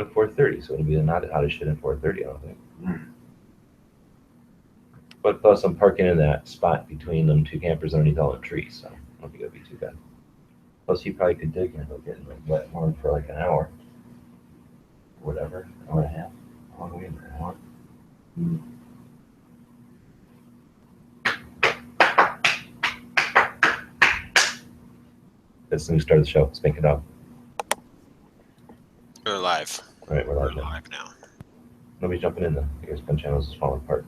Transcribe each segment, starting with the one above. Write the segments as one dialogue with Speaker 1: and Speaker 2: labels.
Speaker 1: down at 4:30, so it'll be not out of shit at 4:30. I don't think. But plus, I'm parking in that spot between them two campers underneath all the trees, so I don't think it'll be too bad. Plus, you probably could dig and he'll get like wet horn for like an hour, or whatever, hour and a half. How long are we in there? An hour? Let's start the show. Let's make it up.
Speaker 2: We're live.
Speaker 1: All right, we're live
Speaker 2: now.
Speaker 1: Nobody's jumping in though. I guess Gun Channels is falling apart.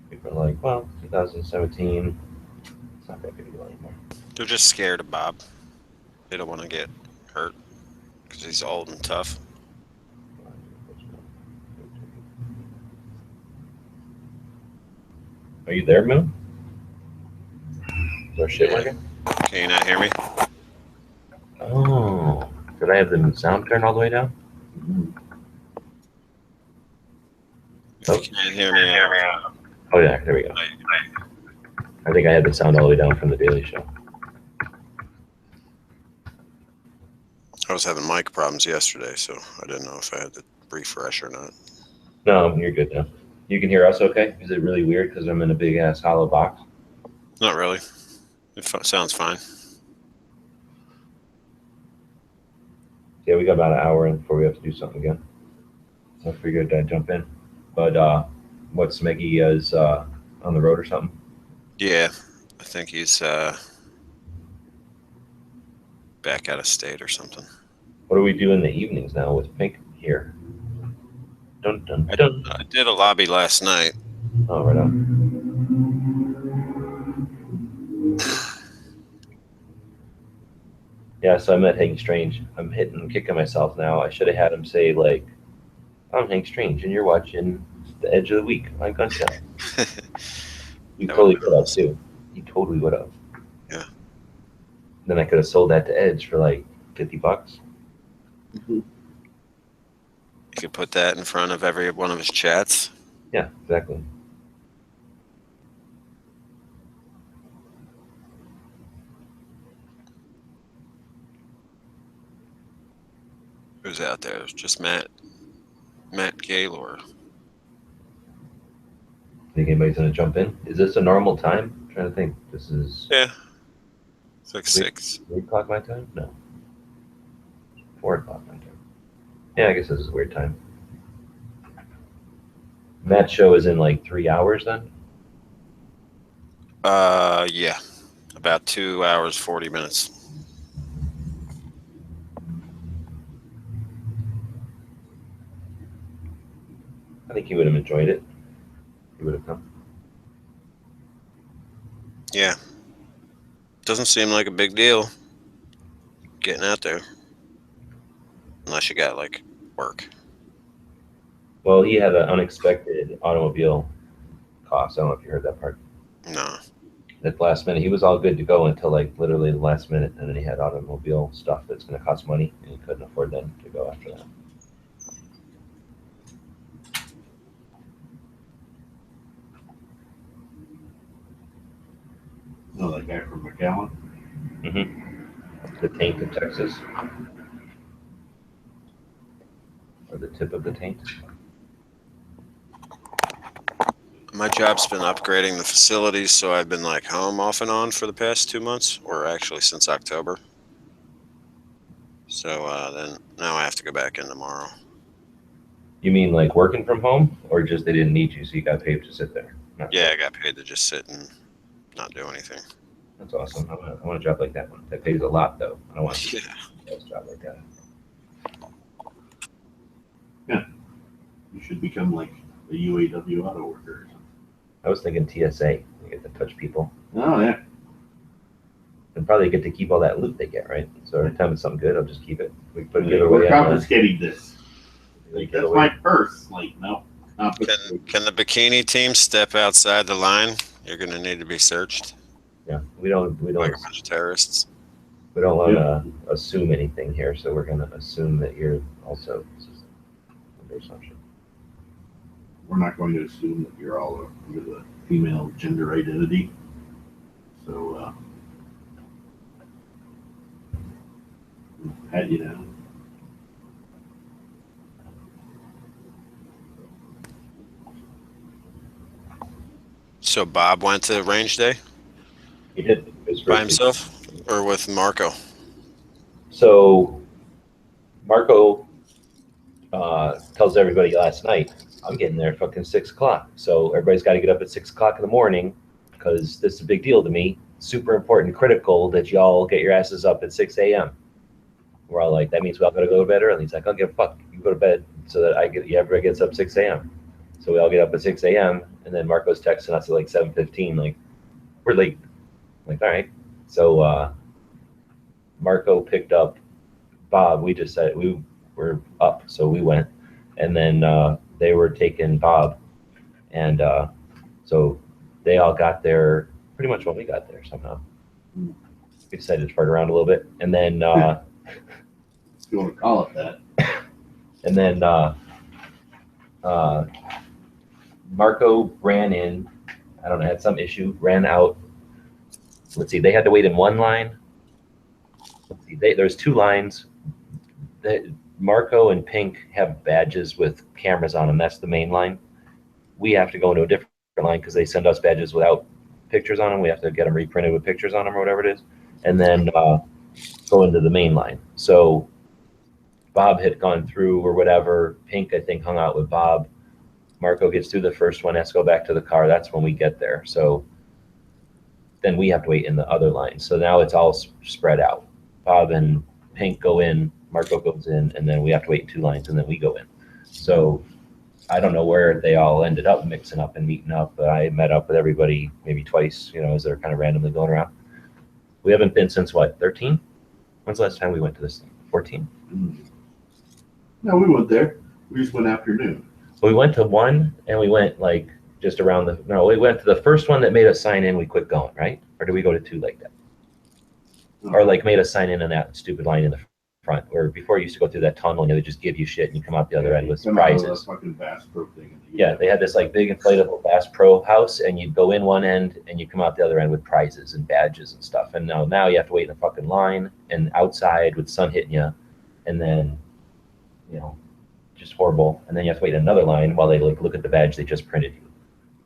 Speaker 1: People are like, well, 2017, it's not that big a deal anymore.
Speaker 2: They're just scared of Bob. They don't want to get hurt because he's old and tough.
Speaker 1: Are you there, Moon? Is our shit working?
Speaker 2: Can you not hear me?
Speaker 1: Oh, did I have the sound turned all the way down?
Speaker 2: If you can't hear me,
Speaker 1: Oh yeah, there we go. I think I had the sound all the way down from the Daily Show.
Speaker 2: I was having mic problems yesterday, so I didn't know if I had to refresh or not.
Speaker 1: No, you're good now. You can hear us okay? Is it really weird because I'm in a big ass hollow box?
Speaker 2: Not really. It sounds fine.
Speaker 1: Yeah, we got about an hour in before we have to do something again. So I figured I'd jump in. But what's Smeggy is on the road or something?
Speaker 2: Yeah, I think he's back out of state or something.
Speaker 1: What do we do in the evenings now with Pink here? Dun, dun, dun.
Speaker 2: I did a lobby last night.
Speaker 1: Oh, right on. Yeah, so I met Hank Strange. I'm kicking myself now. I should have had him say, like, I'm Hank Strange, and you're watching The Edge of the Week on Gun Channel. He totally could have, too. He totally would have.
Speaker 2: Yeah.
Speaker 1: Then I could have sold that to Edge for, like, $50.
Speaker 2: You could put that in front of every one of his chats.
Speaker 1: Yeah, exactly.
Speaker 2: Who's out there? It's just Matt Gaylor.
Speaker 1: Think anybody's gonna jump in? Is this a normal time? I'm trying to think. This is
Speaker 2: Yeah. It's like 6.
Speaker 1: 3 o'clock my time? No. 4 o'clock my time. Yeah, I guess this is a weird time. Matt's show is in like 3 hours then?
Speaker 2: Yeah. About 2 hours, 40 minutes.
Speaker 1: I think he would have enjoyed it. He would have come.
Speaker 2: Yeah. Doesn't seem like a big deal getting out there. Unless you got, like, work.
Speaker 1: Well, he had an unexpected automobile cost. I don't know if you heard that part.
Speaker 2: No.
Speaker 1: At last minute, he was all good to go until like literally the last minute, and then he had automobile stuff that's going to cost money, and he couldn't afford then to go after that.
Speaker 3: Oh, that guy from McAllen?
Speaker 1: Mm-hmm. The taint of Texas. Or the tip of the taint.
Speaker 2: My job's been upgrading the facilities, so I've been like home off and on for the past 2 months, or actually since October. So then now I have to go back in tomorrow.
Speaker 1: You mean like working from home, or just they didn't need you, so you got paid to sit there?
Speaker 2: Yeah, I got paid to just sit and not do anything.
Speaker 1: That's awesome. I want a job like that one. That pays a lot, though. I don't want a job like that.
Speaker 3: Yeah. You should become like a UAW auto worker or something.
Speaker 1: I was thinking TSA. You get to touch people.
Speaker 3: Oh, yeah.
Speaker 1: And probably get to keep all that loot they get, right? So every time it's something good, I'll just keep it. We put a
Speaker 3: Like,
Speaker 1: giveaway
Speaker 3: we're
Speaker 1: on
Speaker 3: confiscating this. Like, that's my purse. Like, no.
Speaker 2: Can the bikini team step outside the line? You're going to need to be searced.
Speaker 1: Yeah, we don't
Speaker 2: Like a bunch of terrorists.
Speaker 1: We don't want to assume anything here, so we're going to assume that you're also under assumption.
Speaker 3: We're not going to assume that you're all under the female gender identity. So, pat you down.
Speaker 2: So Bob went to range day
Speaker 1: He did his
Speaker 2: by
Speaker 1: first week.
Speaker 2: himself or with Marco?
Speaker 1: So Marco tells everybody last night, I'm getting there at fucking 6 o'clock. So everybody's got to get up at 6 o'clock in the morning because this is a big deal to me. Super important, critical that y'all get your asses up at 6 a.m. We're all like, that means we all got to go to bed early. He's like, I'll give a fuck. You go to bed so that everybody gets up 6 a.m. So we all get up at 6 a.m. And then Marco's texting us at like 7:15, like, we're late. I'm like, all right. So Marco picked up Bob. We just said we were up, so we went. And then they were taking Bob. And so they all got there pretty much when we got there somehow. We decided to fart around a little bit. And then
Speaker 3: If you want to call it that.
Speaker 1: and then Marco ran in. I don't know, had some issue, ran out. Let's see, they had to wait in one line. Let's see, there's two lines. Marco and Pink have badges with cameras on them. That's the main line. We have to go into a different line because they send us badges without pictures on them. We have to get them reprinted with pictures on them or whatever it is, and then go into the main line. So Bob had gone through or whatever. Pink, I think, hung out with Bob. Marco gets through the first one, has to go back to the car. That's when we get there. So then we have to wait in the other line. So now it's all spread out. Bob and Pink go in, Marco goes in, and then we have to wait in two lines, and then we go in. So I don't know where they all ended up mixing up and meeting up, but I met up with everybody maybe twice, as they're kind of randomly going around. We haven't been since what, 13? When's the last time we went to this thing? 14?
Speaker 3: No, we went there. We just went afternoon.
Speaker 1: We went to one, and we went like just around we went to the first one that made us sign in, we quit going, right? Or did we go to two like that? Or like made us sign in on that stupid line in the front, where before you used to go through that tunnel and they would just give you shit and you come out the other end with prizes.
Speaker 3: Fucking Bass Pro thing.
Speaker 1: Yeah, they had this like big inflatable Bass Pro house, and you'd go in one end and you come out the other end with prizes and badges and stuff. And now you have to wait in a fucking line and outside with sun hitting you, and then just horrible. And then you have to wait in another line while they like look at the badge they just printed you,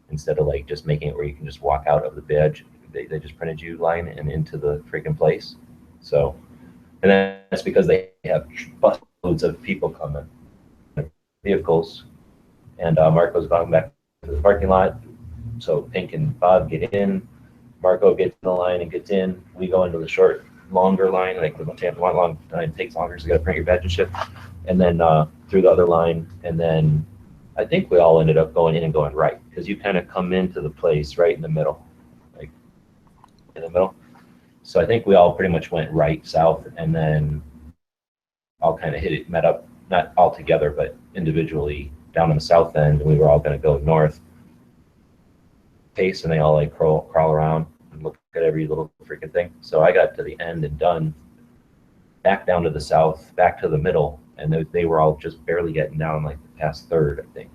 Speaker 1: instead of like just making it where you can just walk out of the badge. They just printed you line and into the freaking place. So, and that's because they have busloads of people coming, vehicles, and Marco's going back to the parking lot. So Pink and Bob get in, Marco gets in the line and gets in. We go into the longer line, like the long line takes longer, so you got to print your badge and shit. And then through the other line, and then I think we all ended up going in and going right, because you kind of come into the place right in the middle, like in the middle. So I think we all pretty much went right, south, and then all kind of met up, not all together, but individually down on the south end, and we were all going to go north pace, and they all like crawl around and look at every little freaking thing. So I got to the end and done, back down to the south, back to the middle, and they were all just barely getting down like past third, I think.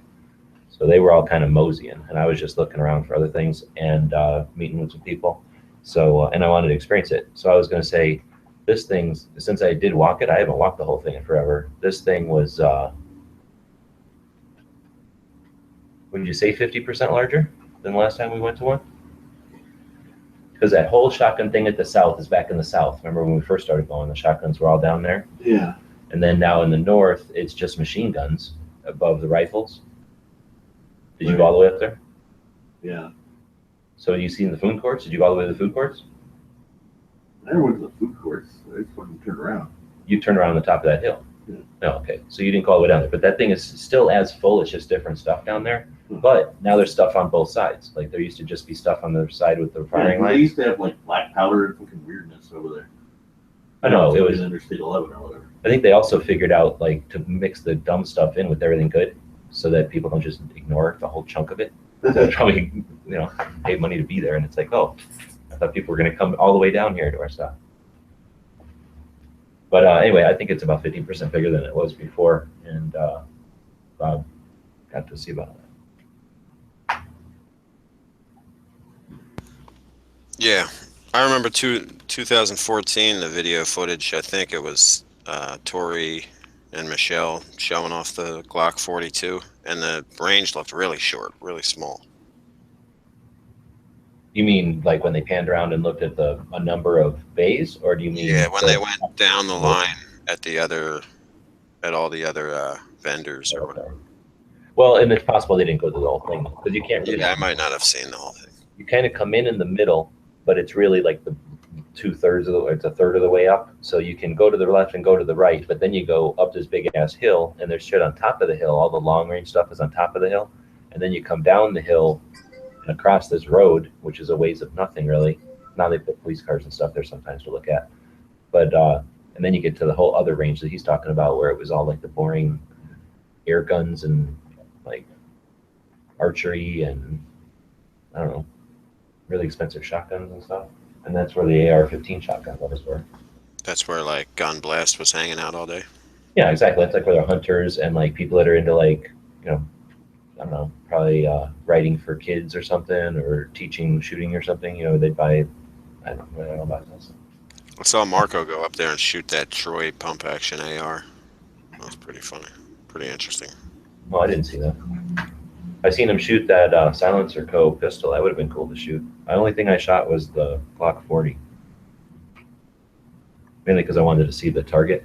Speaker 1: So they were all kind of moseying, and I was just looking around for other things and meeting with some people. So, and I wanted to experience it. So I was going to say, this thing, since I did walk it, I haven't walked the whole thing in forever. This thing was, would you say 50% larger than the last time we went to one? Because that whole shotgun thing at the south is back in the south. Remember when we first started going, the shotguns were all down there?
Speaker 3: Yeah.
Speaker 1: And then now in the north, it's just machine guns above the rifles. Did you go all the way up there?
Speaker 3: Yeah.
Speaker 1: So you seen the food courts? Did you go all the way to the food courts?
Speaker 3: I never went to the food courts. I just went and turned around.
Speaker 1: You turned around on the top of that hill.
Speaker 3: Yeah.
Speaker 1: No, okay. So you didn't go all the way down there. But that thing is still as full. It's just different stuff down there. But now there's stuff on both sides. Like there used to just be stuff on the side with the firing
Speaker 3: They
Speaker 1: lines.
Speaker 3: used to have like black powder and fucking weirdness over there.
Speaker 1: I know, it was.
Speaker 3: Interstate 11 or whatever.
Speaker 1: I think they also figured out like to mix the dumb stuff in with everything good, so that people don't just ignore the whole chunk of it. They're probably pay money to be there, and it's like, oh, I thought people were going to come all the way down here to our stuff. But anyway, I think it's about 15% bigger than it was before, and Bob got to see about that.
Speaker 2: Yeah, I remember 2014, the video footage. I think it was Tori and Michelle showing off the Glock 42, and the range looked really short, really small.
Speaker 1: You mean like when they panned around and looked at a number of bays, or do you mean?
Speaker 2: Yeah, when they went down the line at all the other vendors or
Speaker 1: Okay.
Speaker 2: whatever.
Speaker 1: Well, and it's possible they didn't go through the whole thing because you can't really.
Speaker 2: Yeah, I might not have seen the whole thing.
Speaker 1: You kind of come in the middle, but it's really like the 2/3 of the, it's a third of the way up. So you can go to the left and go to the right, but then you go up this big ass hill, and there's shit on top of the hill. All the long range stuff is on top of the hill, and then you come down the hill and across this road, which is a ways of nothing really. Now they put police cars and stuff there sometimes to look at, but and then you get to the whole other range that he's talking about, where it was all like the boring air guns and like archery and I don't know, really expensive shotguns and stuff. And that's where the AR-15 shotgun levels were.
Speaker 2: That's where like Gun Blast was hanging out all day.
Speaker 1: Yeah, exactly. That's like where they're hunters and like people that are into like, you know, I don't know, probably writing for kids or something, or teaching shooting or something. You know, they'd buy. I don't know about this.
Speaker 2: I saw Marco go up there and shoot that Troy pump action AR. That was pretty funny, pretty interesting.
Speaker 1: Well, I didn't see that. I seen him shoot that Silencer Co. pistol. That would have been cool to shoot. The only thing I shot was the Glock 40. Mainly because I wanted to see the target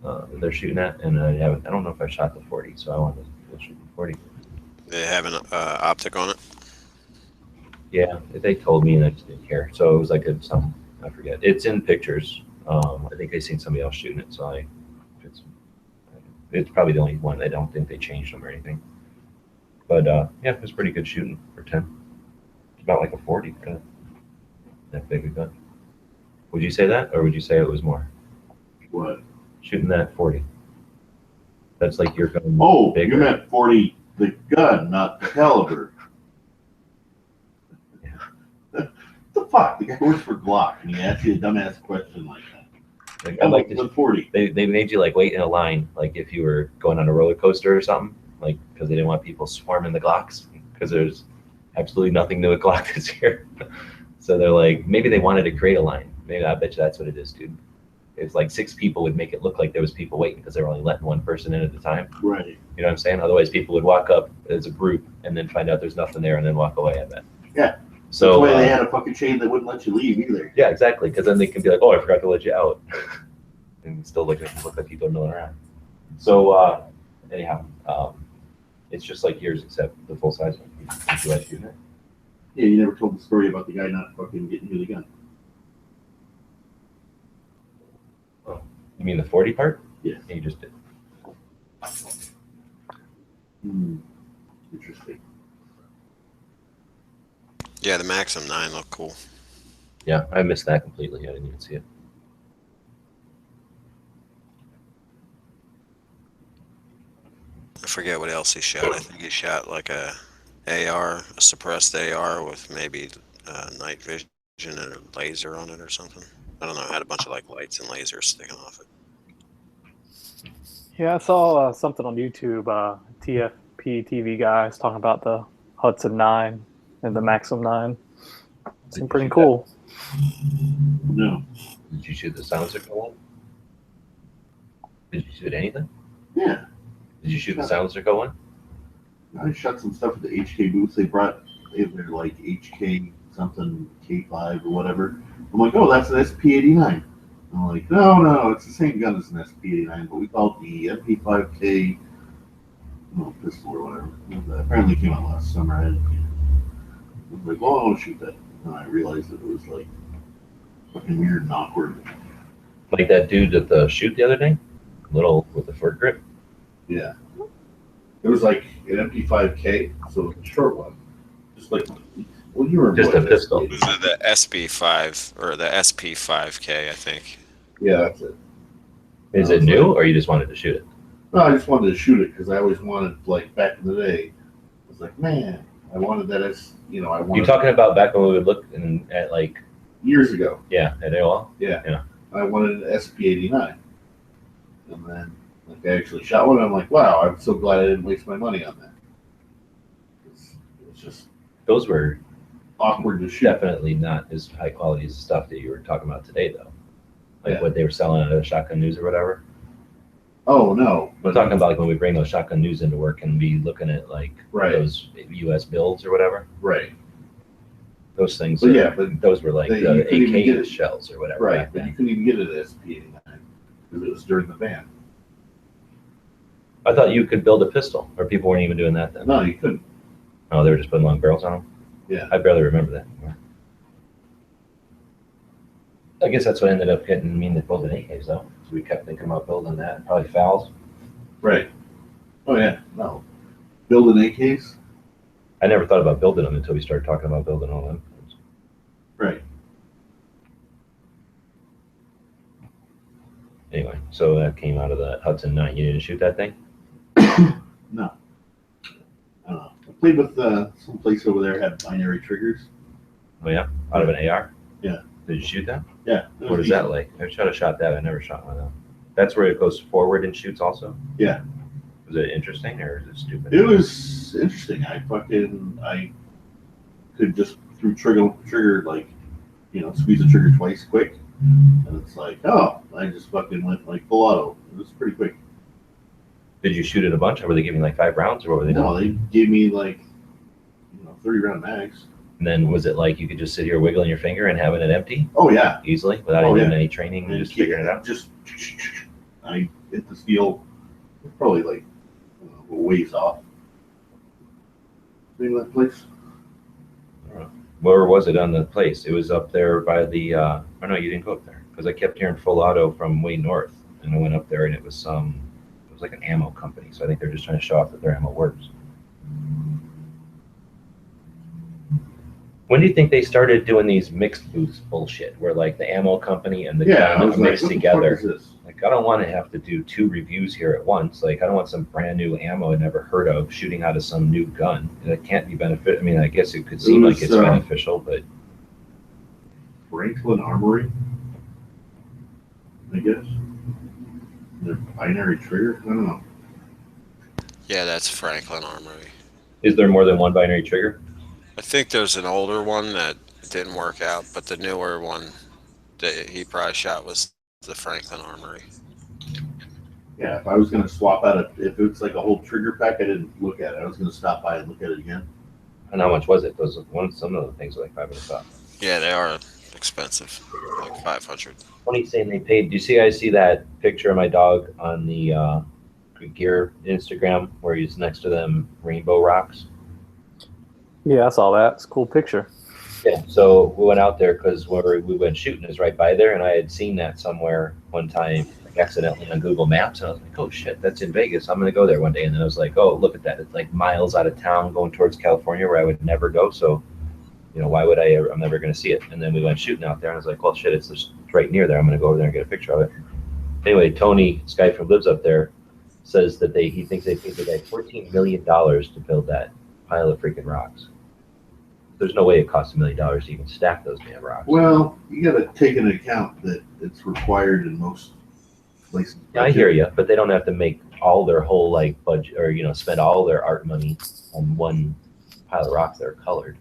Speaker 1: that they're shooting at, and I don't know if I shot the 40, so I wanted to shoot the 40.
Speaker 2: They have an optic on it.
Speaker 1: Yeah, they told me, and I just didn't care. So it was like some, I forget. It's in pictures. I think I seen somebody else shooting it, so it's probably the only one. I don't think they changed them or anything. But yeah, it was pretty good shooting for 10. It's about like a 40 gun. That big a gun. Would you say that, or would you say it was more?
Speaker 3: What?
Speaker 1: Shooting that 40. That's like your gun.
Speaker 3: Oh,
Speaker 1: bigger.
Speaker 3: you meant 40, the gun, not the caliber. What the fuck? The guy works for Glock, and he asked you a dumbass question like that.
Speaker 1: Like, I like to,
Speaker 3: with 40.
Speaker 1: they made you like wait in a line, like if you were going on a roller coaster or something, like because they didn't want people swarming the Glocks, because there's absolutely nothing new at Glock this year. So they're like, maybe they wanted to create a line. Maybe I bet you that's what it is, dude. It's like 6 people would make it look like there was people waiting because they were only letting one person in at a time.
Speaker 3: Right.
Speaker 1: You know what I'm saying? Otherwise, people would walk up as a group and then find out there's nothing there and then walk away. I bet.
Speaker 3: Yeah.
Speaker 1: So
Speaker 3: that's why they had a fucking chain that wouldn't let you leave either.
Speaker 1: yeah, exactly. Because then they can be like, "Oh, I forgot to let you out," and still look like people are milling around. So anyhow, it's just like yours, except the full size one. Would you like shooting it?
Speaker 3: Yeah, you never told the story about the guy not fucking getting you the gun.
Speaker 1: You mean the 40 part?
Speaker 3: Yeah.
Speaker 1: Yeah, you just did.
Speaker 3: Interesting.
Speaker 2: Yeah, the Maxim 9 looked cool.
Speaker 1: Yeah, I missed that completely. I didn't even see it.
Speaker 2: I forget what else he shot. I think he shot like a suppressed AR with maybe night vision and a laser on it or something. I don't know. It had a bunch of like lights and lasers sticking off it.
Speaker 4: Yeah, I saw something on YouTube. TFP TV guys talking about the Hudson 9 and the Maxim 9. Seemed pretty cool.
Speaker 3: No.
Speaker 1: Did you shoot the silencer co one? Did you shoot anything?
Speaker 3: Yeah.
Speaker 1: Did you shoot the silencer co one?
Speaker 3: I shot some stuff at the HK booth. They brought, they're like HK something K5 or whatever. I'm like, oh, that's an SP89. I'm like, no, it's the same gun as an SP89, but we call it the MP5K pistol or whatever. It apparently came out last summer. I was like, oh, I'll shoot that. And I realized that it was like fucking weird and awkward.
Speaker 1: Like that dude at the shoot the other day? Little with the fur grip?
Speaker 3: Yeah. It was like an MP5K, so a short one. Just like, well, you remember
Speaker 1: Just
Speaker 3: what
Speaker 1: a pistol.
Speaker 2: This is the SB5 or the SP5K, I think.
Speaker 3: Yeah, that's it.
Speaker 1: Is it new, or you just wanted to shoot it?
Speaker 3: No, I just wanted to shoot it because I always wanted, like, back in the day, I was like, man, I wanted that as, I wanted.
Speaker 1: You talking about back when we would look at like
Speaker 3: years ago.
Speaker 1: Yeah, at AOL.
Speaker 3: Yeah.
Speaker 1: Yeah.
Speaker 3: I wanted an SP89, and then like I actually shot one. And I'm like, wow, I'm so glad I didn't waste my money on that. It's just
Speaker 1: Those were
Speaker 3: awkward to shoot.
Speaker 1: definitely not as high quality as the stuff that you were talking about today, though. Like
Speaker 3: Yeah.
Speaker 1: what they were selling at the Shotgun News or whatever.
Speaker 3: Oh no,
Speaker 1: I'm talking about like when we bring those Shotgun News into work and be looking at like
Speaker 3: Right.
Speaker 1: those U.S. builds or whatever.
Speaker 3: right.
Speaker 1: Those things.
Speaker 3: But yeah, but
Speaker 1: those were like
Speaker 3: you
Speaker 1: the
Speaker 3: couldn't even get
Speaker 1: AK
Speaker 3: it.
Speaker 1: shells or whatever.
Speaker 3: Right,
Speaker 1: back
Speaker 3: but you
Speaker 1: then.
Speaker 3: couldn't even get it at SP89 because it was during the ban.
Speaker 1: I thought you could build a pistol, or people weren't even doing that then.
Speaker 3: No, you couldn't.
Speaker 1: Oh, they were just putting long barrels on them.
Speaker 3: Yeah.
Speaker 1: I barely remember that anymore. I guess that's what ended up getting me into building AKs though. So we kept thinking about building that. Probably fouls.
Speaker 3: Right. Oh yeah. No. Building AKs.
Speaker 1: I never thought about building them until we started talking about building all them.
Speaker 3: Right.
Speaker 1: Anyway, so that came out of the Hudson 9. You didn't shoot that thing?
Speaker 3: No. I don't know. I played with some place over there had binary triggers.
Speaker 1: Oh yeah, out of an AR.
Speaker 3: Yeah.
Speaker 1: Did you shoot that?
Speaker 3: Yeah.
Speaker 1: What is that like? I should have shot that. I never shot one of them. That's where it goes forward and shoots also.
Speaker 3: Yeah.
Speaker 1: Was it interesting or is it stupid?
Speaker 3: It was interesting. I could just through trigger like, squeeze the trigger twice quick, and it's like, oh, I just fucking went like full auto. It was pretty quick.
Speaker 1: Did you shoot it a bunch, or were they giving like 5 rounds, or what were they doing?
Speaker 3: No, they gave me like 30 round mags.
Speaker 1: And then was it like you could just sit here wiggling your finger and having it empty
Speaker 3: Oh yeah.
Speaker 1: easily without
Speaker 3: Oh,
Speaker 1: even
Speaker 3: yeah.
Speaker 1: any training and just figuring it out?
Speaker 3: Just I hit the steel probably like a ways off. Name of that place?
Speaker 1: Where was it on the place? It was up there by the. Oh no, you didn't go up there because I kept hearing full auto from way north, and I went up there and it was It was like an ammo company, so I think they're just trying to show off that their ammo works. When do you think they started doing these mixed booths bullshit, where like the ammo company and the
Speaker 3: Yeah, I
Speaker 1: gun
Speaker 3: was
Speaker 1: are
Speaker 3: like,
Speaker 1: mixed
Speaker 3: what the
Speaker 1: together?
Speaker 3: fuck is this?
Speaker 1: Like, I don't want to have to do 2 reviews here at once. Like, I don't want some brand new ammo I never heard of shooting out of some new gun. That can't be beneficial. I mean, I guess it could seem like it's beneficial, but
Speaker 3: Franklin Armory, I guess. The binary trigger? I don't know.
Speaker 2: Yeah, that's Franklin Armory.
Speaker 1: is there more than one binary trigger?
Speaker 2: I think there's an older one that didn't work out, but the newer one that he probably shot was the Franklin Armory.
Speaker 3: Yeah, if I was going to swap out, if it's like a whole trigger pack, I didn't look at it. I was going to stop by and look at it again.
Speaker 1: And how much was it? Some of the things were like $500.
Speaker 2: Yeah, they are expensive, like 500.
Speaker 1: Funny saying they paid. Do you guys see that picture of my dog on the gear Instagram where he's next to them rainbow rocks?
Speaker 4: Yeah, I saw that. It's a cool picture.
Speaker 1: Yeah, so we went out there because where we went shooting is right by there, and I had seen that somewhere one time, like accidentally on Google Maps, and I was like, oh shit, that's in Vegas. I'm gonna go there one day. And then I was like, oh, look at that. It's like miles out of town going towards California where I would never go. So, why would I ever? I'm never gonna see it. And then we went shooting out there, and I was like, well, shit, it's just right near there. I'm gonna go over there and get a picture of it. Anyway, Tony, this guy who lives up there, says that he thinks they paid the guy $14 million to build that pile of freaking rocks. There's no way it costs $1 million to even stack those damn rocks.
Speaker 3: Well, you got to take into account that it's required in most places.
Speaker 1: Yeah, I hear you, but they don't have to make all their whole like budget or spend all their art money on one pile of rocks that are colored.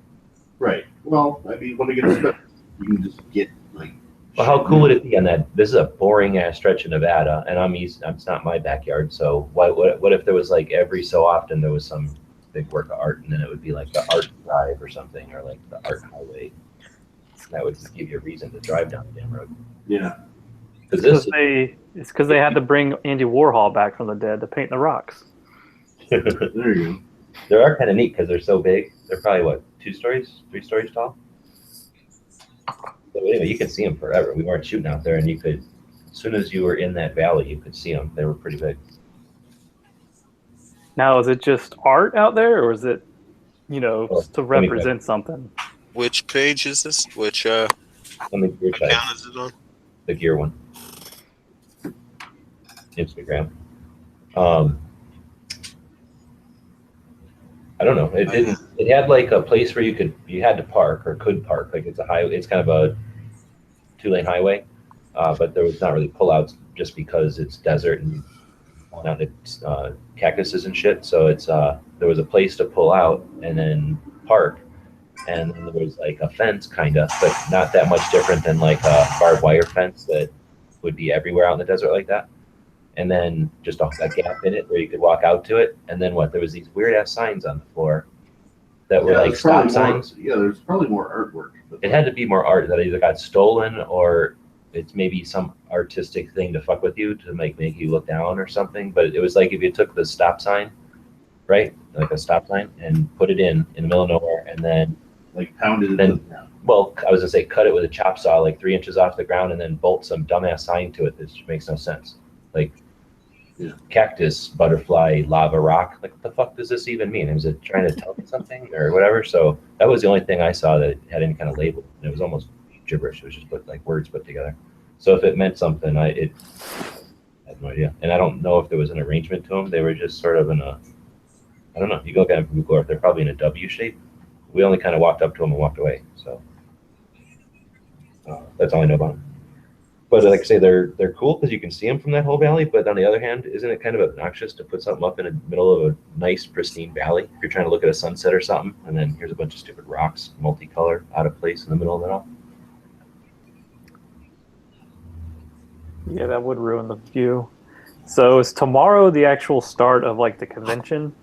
Speaker 3: Right. Well, I mean, what are you going to spend? You can just get like.
Speaker 1: Well, how cool would it be on that? This is a boring ass stretch of Nevada, and it's not my backyard. So what if there was like every so often there was some big work of art, and then it would be like the art drive or something, or like the art highway. That would just give you a reason to drive down the damn road.
Speaker 3: Yeah.
Speaker 1: Because
Speaker 4: It's because they had to bring Andy Warhol back from the dead to paint the rocks.
Speaker 3: There you
Speaker 1: they are kind of neat because they're so big. They're probably what, 2 stories, 3 stories tall. So anyway, you could see them forever. We weren't shooting out there, and you could, as soon as you were in that valley, you could see them. They were pretty big.
Speaker 4: Now, is it just art out there, or is it,
Speaker 1: Oh,
Speaker 4: to
Speaker 1: let me
Speaker 4: represent something?
Speaker 2: Which page is this? Which
Speaker 1: On the gear side,
Speaker 2: account is it on?
Speaker 1: the gear one, Instagram. I don't know. It didn't. It had like a place where you had to park or could park. Like it's a highway. It's kind of a 2-lane highway, but there was not really pullouts just because it's desert and down it's cactuses and shit. So it's there was a place to pull out and then park, and then there was like a fence kind of, but not that much different than like a barbed wire fence that would be everywhere out in the desert like that. And then just a gap in it where you could walk out to it. And then there was these weird ass signs on the floor that were like
Speaker 3: there's
Speaker 1: stop
Speaker 3: probably more-
Speaker 1: signs.
Speaker 3: Yeah, there's probably more artwork. But
Speaker 1: It had to be more art that either got stolen or it's maybe some artistic thing to fuck with you to make you look down or something. But it was like if you took the stop sign, right, like a stop sign, and put it in the middle of nowhere, and then
Speaker 3: like pounded it
Speaker 1: Then-
Speaker 3: to the ground.
Speaker 1: well, I was gonna say cut it with a chop saw like 3 inches off the ground, and then bolt some dumbass sign to it. That just makes no sense. Like
Speaker 3: Yeah.
Speaker 1: cactus, butterfly, lava rock. Like what the fuck does this even mean? Is it trying to tell me something or whatever? So that was the only thing I saw that had any kind of label, and it was almost gibberish. It was just like words put together. So if it meant something, I had no idea, and I don't know if there was an arrangement to them. They were just sort of in a, I don't know. You go look at them from Google Earth, they're probably in a W shape. We only kind of walked up to them and walked away. So that's all I know about them. But like I say, they're cool because you can see them from that whole valley. But on the other hand, isn't it kind of obnoxious to put something up in the middle of a nice, pristine valley? If you're trying to look at a sunset or something, and then here's a bunch of stupid rocks, multicolor, out of place in the middle of it all.
Speaker 4: Yeah, that would ruin the view. So is tomorrow the actual start of like the convention?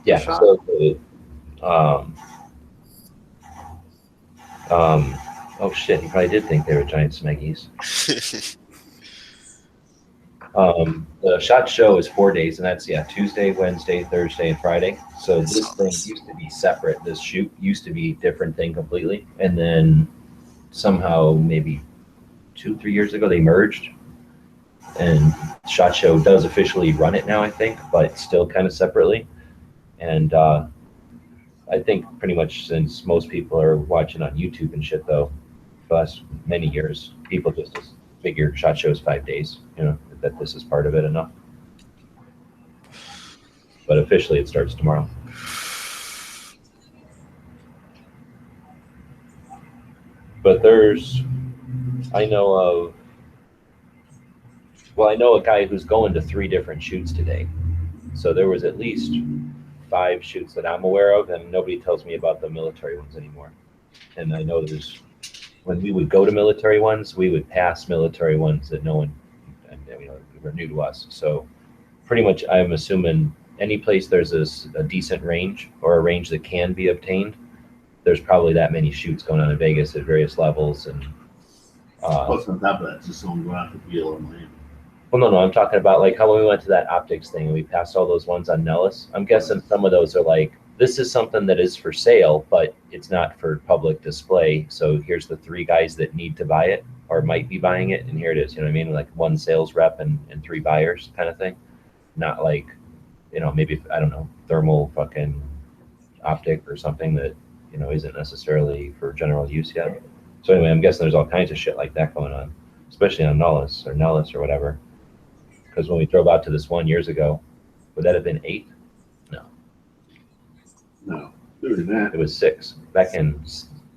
Speaker 1: Yeah.
Speaker 4: Shot.
Speaker 1: So, oh shit, he probably did think they were giant smeggies. The SHOT Show is 4 days, and that's Tuesday, Wednesday, Thursday, and Friday. So this thing used to be separate. This shoot used to be different thing completely, and then somehow maybe 2-3 years ago they merged, and SHOT Show does officially run it now, I think, but still kind of separately. And I think pretty much since most people are watching on YouTube and shit, though, for the last many years, people just figure SHOT Show's 5 days, that this is part of it enough. But officially it starts tomorrow. But I know a guy who's going to 3 different shoots today. So there was at least 5 shoots that I'm aware of, and nobody tells me about the military ones anymore. And I know when we would go to military ones, we would pass military ones that no one, were new to us. So pretty much I'm assuming any place there's a decent range or a range that can be obtained, there's probably that many shoots going on in Vegas at various levels. And
Speaker 3: Plus, on top of that, just someone going out to feel in Miami.
Speaker 1: well, no, I'm talking about like how when we went to that optics thing and we passed all those ones on Nellis. I'm guessing some of those are like, this is something that is for sale, but it's not for public display. So here's the 3 guys that need to buy it or might be buying it, and here it is. You know what I mean? Like 1 sales rep and 3 buyers kind of thing. Not like, maybe, I don't know, thermal fucking optic or something that, isn't necessarily for general use yet. So anyway, I'm guessing there's all kinds of shit like that going on, especially on Nellis or whatever. Because when we drove out to this one years ago, would that have been 8?
Speaker 3: No, doing that.
Speaker 1: It was 6 back in,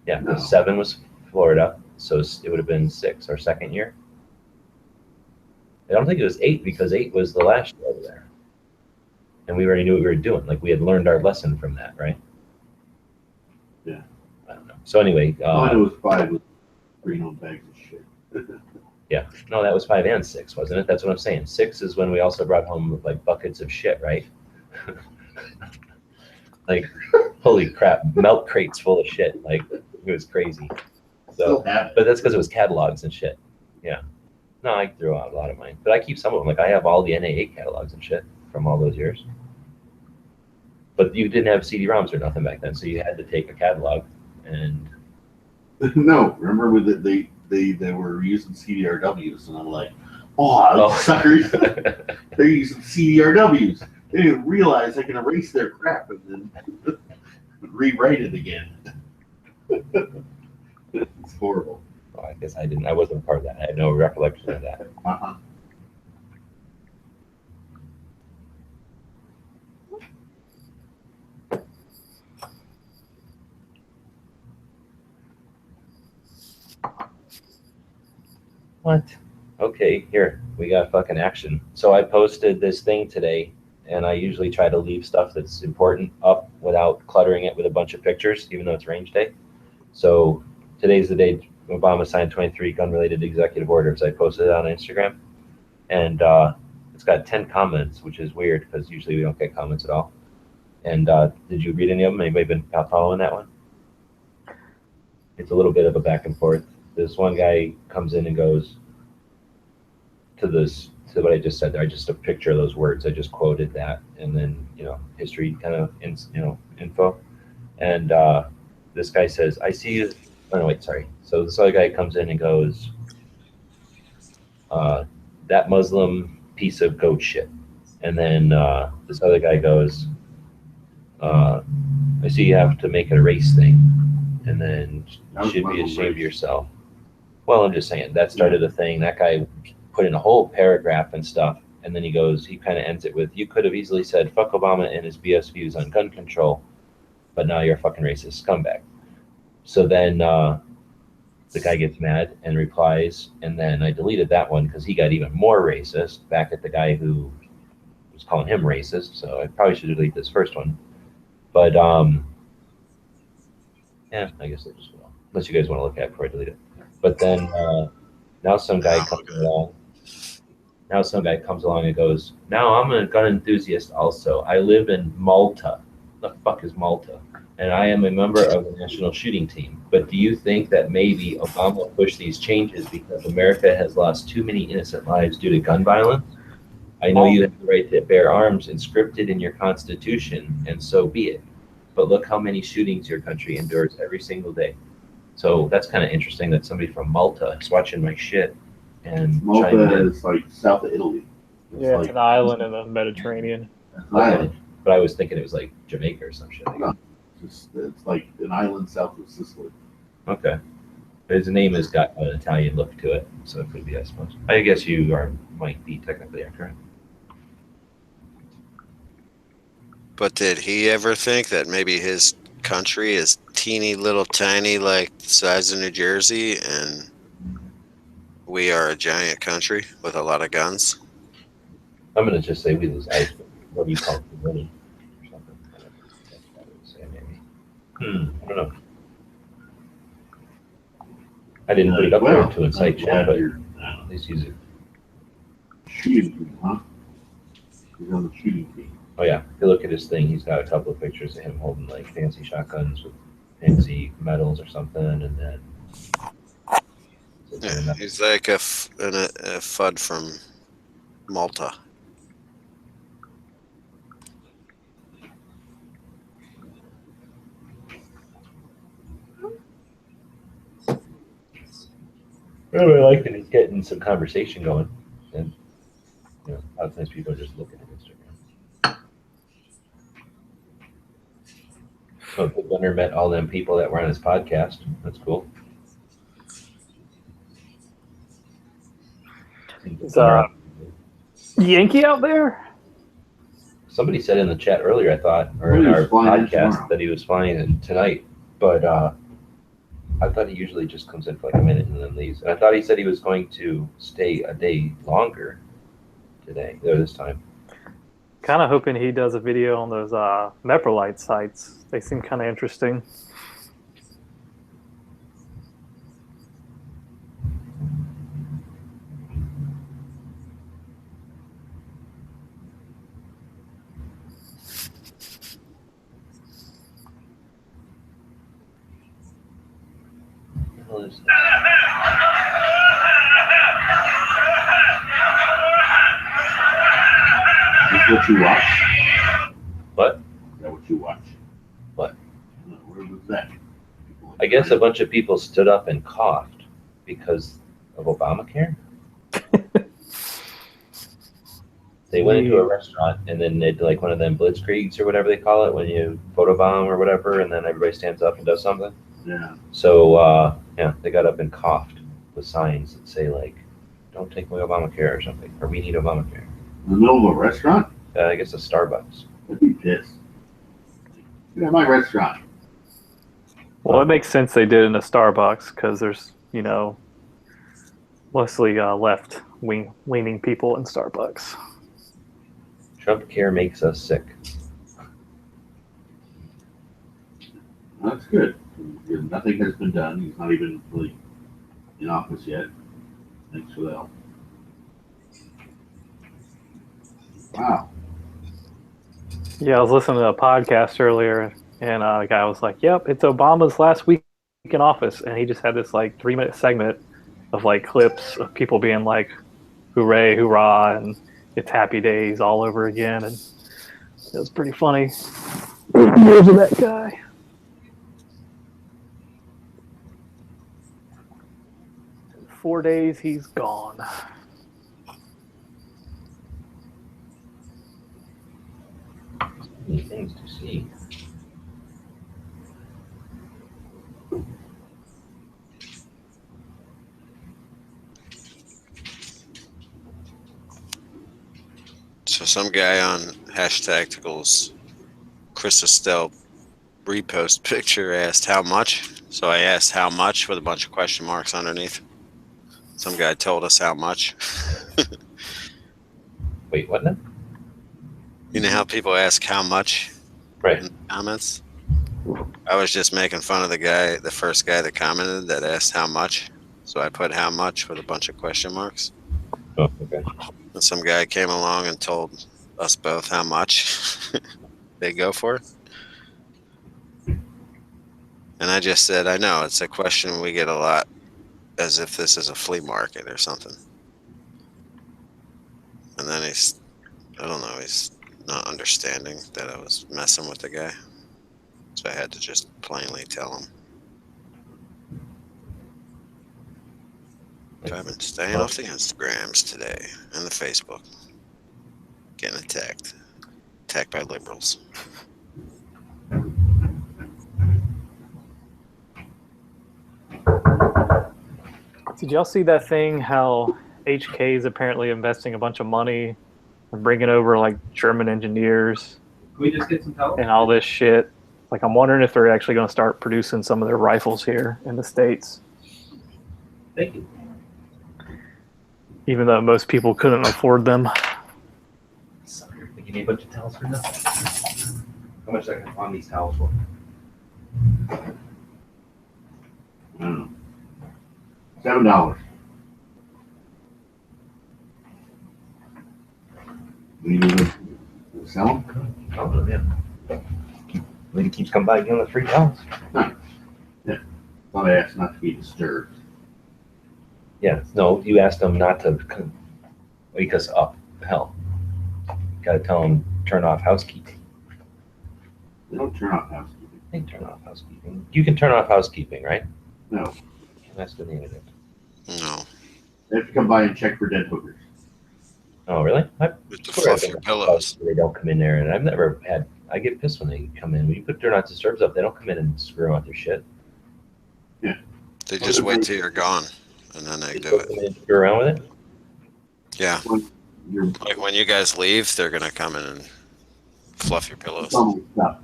Speaker 3: No.
Speaker 1: 7 was Florida, so it would have been 6 our second year. I don't think it was 8 because 8 was the last year over there, and we already knew what we were doing. Like we had learned our lesson from that, right?
Speaker 3: Yeah.
Speaker 1: I don't know. So anyway,
Speaker 3: All I know was 5 with green on bags of shit.
Speaker 1: yeah, no, that was 5 and 6, wasn't it? That's what I'm saying. 6 is when we also brought home like buckets of shit, right? Like, holy crap, milk crates full of shit. Like, it was crazy.
Speaker 3: Still
Speaker 1: So,
Speaker 3: have it.
Speaker 1: but that's because it was catalogs and shit. Yeah. No, I threw out a lot of mine, but I keep some of them. Like, I have all the NA8 catalogs and shit from all those years. But you didn't have CD-ROMs or nothing back then, so you had to take a catalog and.
Speaker 3: No, remember with they were using CDRWs, and I'm like, oh, suckers, they're using CDRWs. They didn't realize they can erase their crap and then rewrite it again. It's horrible.
Speaker 1: Well, I guess I wasn't part of that. I had no recollection of that.
Speaker 3: Uh-huh.
Speaker 1: What? Okay, here, we got fucking action. So I posted this thing today, and I usually try to leave stuff that's important up without cluttering it with a bunch of pictures, even though it's range day. So today's the day Obama signed 23 gun-related executive orders. I posted it on Instagram, and it's got 10 comments, which is weird because usually we don't get comments at all. And did you read any of them? Anybody been following that one? It's a little bit of a back and forth. This one guy comes in and goes to what I just said there. I just a picture of those words. I just quoted that, and then history kind of info. And this guy says, "I see you." Oh no, wait, sorry. So this other guy comes in and goes, "That Muslim piece of goat shit." And then this other guy goes, "I see you have to make it a race thing, and then you should be ashamed of yourself." Well, I'm just saying that started a thing. That guy put in a whole paragraph and stuff, and then he kind of ends it with, "You could have easily said fuck Obama and his BS views on gun control, but now you're a fucking racist scumbag." So then the guy gets mad and replies, and then I deleted that one because he got even more racist back at the guy who was calling him racist. So I probably should delete this first one. But yeah, I guess I just will. Unless you guys want to look at it before I delete it. But then now some guy comes along. Now some guy comes along and goes, "Now I'm a gun enthusiast also. I live in Malta." The fuck is Malta? "And I am a member of the national shooting team. But do you think that maybe Obama pushed these changes because America has lost too many innocent lives due to gun violence? I know you have the right to bear arms inscripted in your constitution, and so be it. But look how many shootings your country endures every single day." So that's kind of interesting that somebody from Malta is watching my shit and
Speaker 3: Malta is like south of Italy. It's
Speaker 4: Yeah,
Speaker 3: like,
Speaker 4: it's an island in the Mediterranean.
Speaker 3: It's an island.
Speaker 1: But I was thinking it was like Jamaica or some shit.
Speaker 3: No, it's like an island south of Sicily.
Speaker 1: Okay. But his name has got an Italian look to it, so it could be, I suppose. I guess you might be technically accurate.
Speaker 2: But did he ever think that maybe his country is teeny little tiny, like the size of New Jersey, and we are a giant country with a lot of guns?
Speaker 1: I'm going to just say we lose ice. What do you call it? Money or something. That's what I would say, maybe. I don't know. I didn't put it up there to incite chat, but at least use it.
Speaker 3: Shooting team, huh? He's on the shooting team.
Speaker 1: Oh yeah, if you look at his thing, he's got a couple of pictures of him holding like fancy shotguns with fancy medals or something, and then
Speaker 2: Yeah, he's like a FUD from Malta.
Speaker 1: I really like that he's getting some conversation going, and a lot of times people are just looking at Instagram. So Big Gunner met all them people that were on his podcast. That's cool.
Speaker 4: Is Yankee out there?
Speaker 1: Somebody said in the chat earlier, I thought, or
Speaker 3: Well,
Speaker 1: in
Speaker 3: he
Speaker 1: our
Speaker 3: was flying in
Speaker 1: podcast,
Speaker 3: tomorrow.
Speaker 1: that he was flying in tonight, but I thought he usually just comes in for like a minute and then leaves. And I thought he said he was going to stay a day longer today, or this time.
Speaker 4: Kind of hoping he does a video on those Meprolite sites. They seem kind of interesting.
Speaker 1: What is
Speaker 3: Is this what you watch?
Speaker 1: What?
Speaker 3: Is that what you watch?
Speaker 1: What?
Speaker 3: Where was that?
Speaker 1: I guess a bunch of people stood up and coughed because of Obamacare. They went into a restaurant and then they did like one of them blitzkriegs or whatever they call it when you photobomb or whatever, and then everybody stands up and does something.
Speaker 3: Yeah.
Speaker 1: So yeah, they got up and coughed with signs that say like, "Don't take away Obamacare" or something, or "We need Obamacare."
Speaker 3: In the middle of a restaurant?
Speaker 1: I guess a Starbucks.
Speaker 3: I'd be pissed. Get at my restaurant.
Speaker 4: Well, it makes sense they did in a Starbucks because there's, mostly left-leaning people in Starbucks.
Speaker 1: Trump care makes us sick.
Speaker 3: That's good. Nothing has been done. He's not even really in office yet. Thanks for that. Wow.
Speaker 4: Yeah, I was listening to a podcast earlier, and the guy was like, "Yep, it's Obama's last week in office," and he just had this like 3 minute segment of like clips of people being like, "Hooray, hoorah!" and "It's happy days all over again," and it was pretty funny. Years of that guy. In 4 days, he's gone.
Speaker 1: Many things to see.
Speaker 2: So some guy on #Tacticals, Chris Estelle repost picture asked how much. So I asked how much with a bunch of question marks underneath. Some guy told us how much.
Speaker 1: Wait, what now?
Speaker 2: You know how people ask how much
Speaker 1: Right.
Speaker 2: in the comments? I was just making fun of the first guy that commented that asked how much. So I put how much with a bunch of question marks.
Speaker 1: Oh, okay.
Speaker 2: And some guy came along and told us both how much they go for. And I just said, I know, it's a question we get a lot, as if this is a flea market or something. And then he's not understanding that I was messing with the guy. So I had to just plainly tell him. So I've been staying off the Instagrams today and the Facebook. Getting attacked. Attacked by liberals.
Speaker 4: Did y'all see that thing? How HK is apparently investing a bunch of money and bringing over like German engineers
Speaker 1: Can we just get some help?
Speaker 4: and all this shit. Like, I'm wondering if they're actually going to start producing some of their rifles here in the States,
Speaker 1: Thank you.
Speaker 4: even though most people couldn't afford them.
Speaker 1: Sucker. They give me a bunch of towels for nothing. How much I can find these towels for?
Speaker 3: I don't know. $7. We need to sell them.
Speaker 1: Oh, yeah. Lady keeps coming by giving us free towels.
Speaker 3: Thought I asked not to be disturbed.
Speaker 1: Yeah, no, you asked them not to wake us up. Hell, gotta tell them turn off housekeeping.
Speaker 3: They don't turn off housekeeping.
Speaker 1: They turn off housekeeping. You can turn off housekeeping, right?
Speaker 3: No.
Speaker 1: That's the name of it.
Speaker 2: No.
Speaker 3: They have to come by and check for dead hookers.
Speaker 1: Oh, really?
Speaker 2: With the fluff your pillows.
Speaker 1: They don't come in there, and I've never had. I get pissed when they come in. When you put do not disturbs up, they don't come in and screw out their shit.
Speaker 2: They just wait till you're gone, and then they
Speaker 1: They
Speaker 2: do
Speaker 1: don't
Speaker 2: it.
Speaker 1: come in and screw around with it.
Speaker 2: Yeah.
Speaker 3: You're
Speaker 2: Like when you guys leave, they're going to come in and fluff your pillows.
Speaker 3: selling stuff.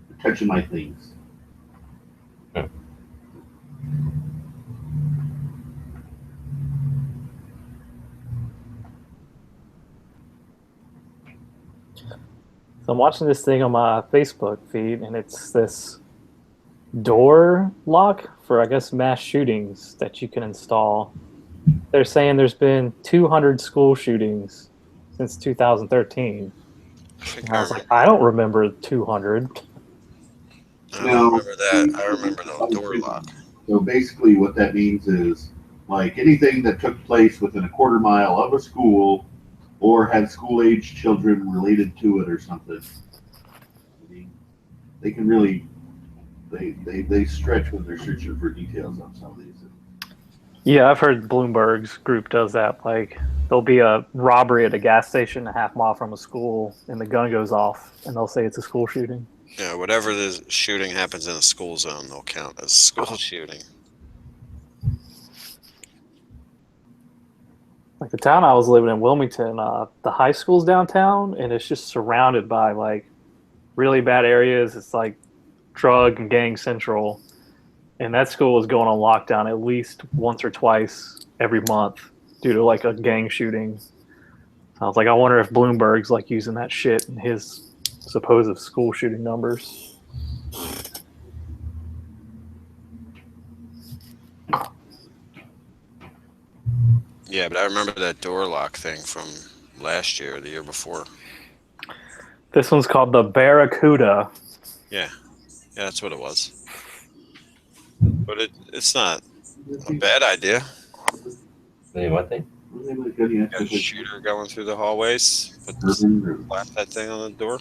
Speaker 3: You're touching my things.
Speaker 4: So I'm watching this thing on my Facebook feed, and it's this door lock for, I guess, mass shootings that you can install. They're saying there's been 200 school shootings since 2013.
Speaker 2: I think
Speaker 4: And I was like, I don't remember 200.
Speaker 2: I remember that. I remember the door lock.
Speaker 3: So basically what that means is, like, anything that took place within a quarter mile of a school or had school-age children related to it or something. I mean, they can really, they stretch when they're searching for details on some of these.
Speaker 4: Yeah, I've heard Bloomberg's group does that. Like, there'll be a robbery at a gas station a half mile from a school, and the gun goes off, and they'll say it's a school shooting.
Speaker 2: Yeah, whatever the shooting happens in a school zone, they'll count as school shooting.
Speaker 4: Like the town I was living in, Wilmington, the high school's downtown, and it's just surrounded by like really bad areas. It's like drug and gang central, and that school was going on lockdown at least once or twice every month due to like a gang shooting. I was like, I wonder if Bloomberg's like using that shit in his supposed school shooting numbers.
Speaker 2: Yeah, but I remember that door lock thing from last year or the year before.
Speaker 4: This one's called the Barracuda.
Speaker 2: Yeah, that's what it was. But it's not a bad idea.
Speaker 1: Anyway, what thing?
Speaker 2: Got a shooter going through the hallways. Slap that thing on the door.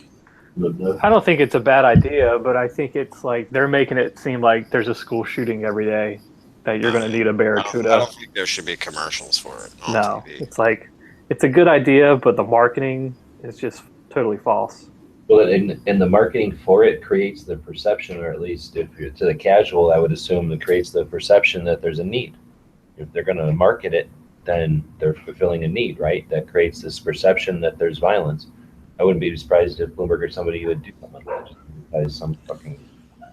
Speaker 4: I don't think it's a bad idea, but I think it's like they're making it seem like there's a school shooting every day that you're going to need a
Speaker 2: I
Speaker 4: Barracuda.
Speaker 2: don't think there should be commercials for it on
Speaker 4: No,
Speaker 2: TV.
Speaker 4: it's like it's a good idea, but the marketing is just totally false.
Speaker 1: Well, and the marketing for it creates the perception, or at least if you're to the casual, I would assume it creates the perception that there's a need. If they're going to market it, then they're fulfilling a need, right? That creates this perception that there's violence. I wouldn't be surprised if Bloomberg or somebody would do something like that, just advertise some fucking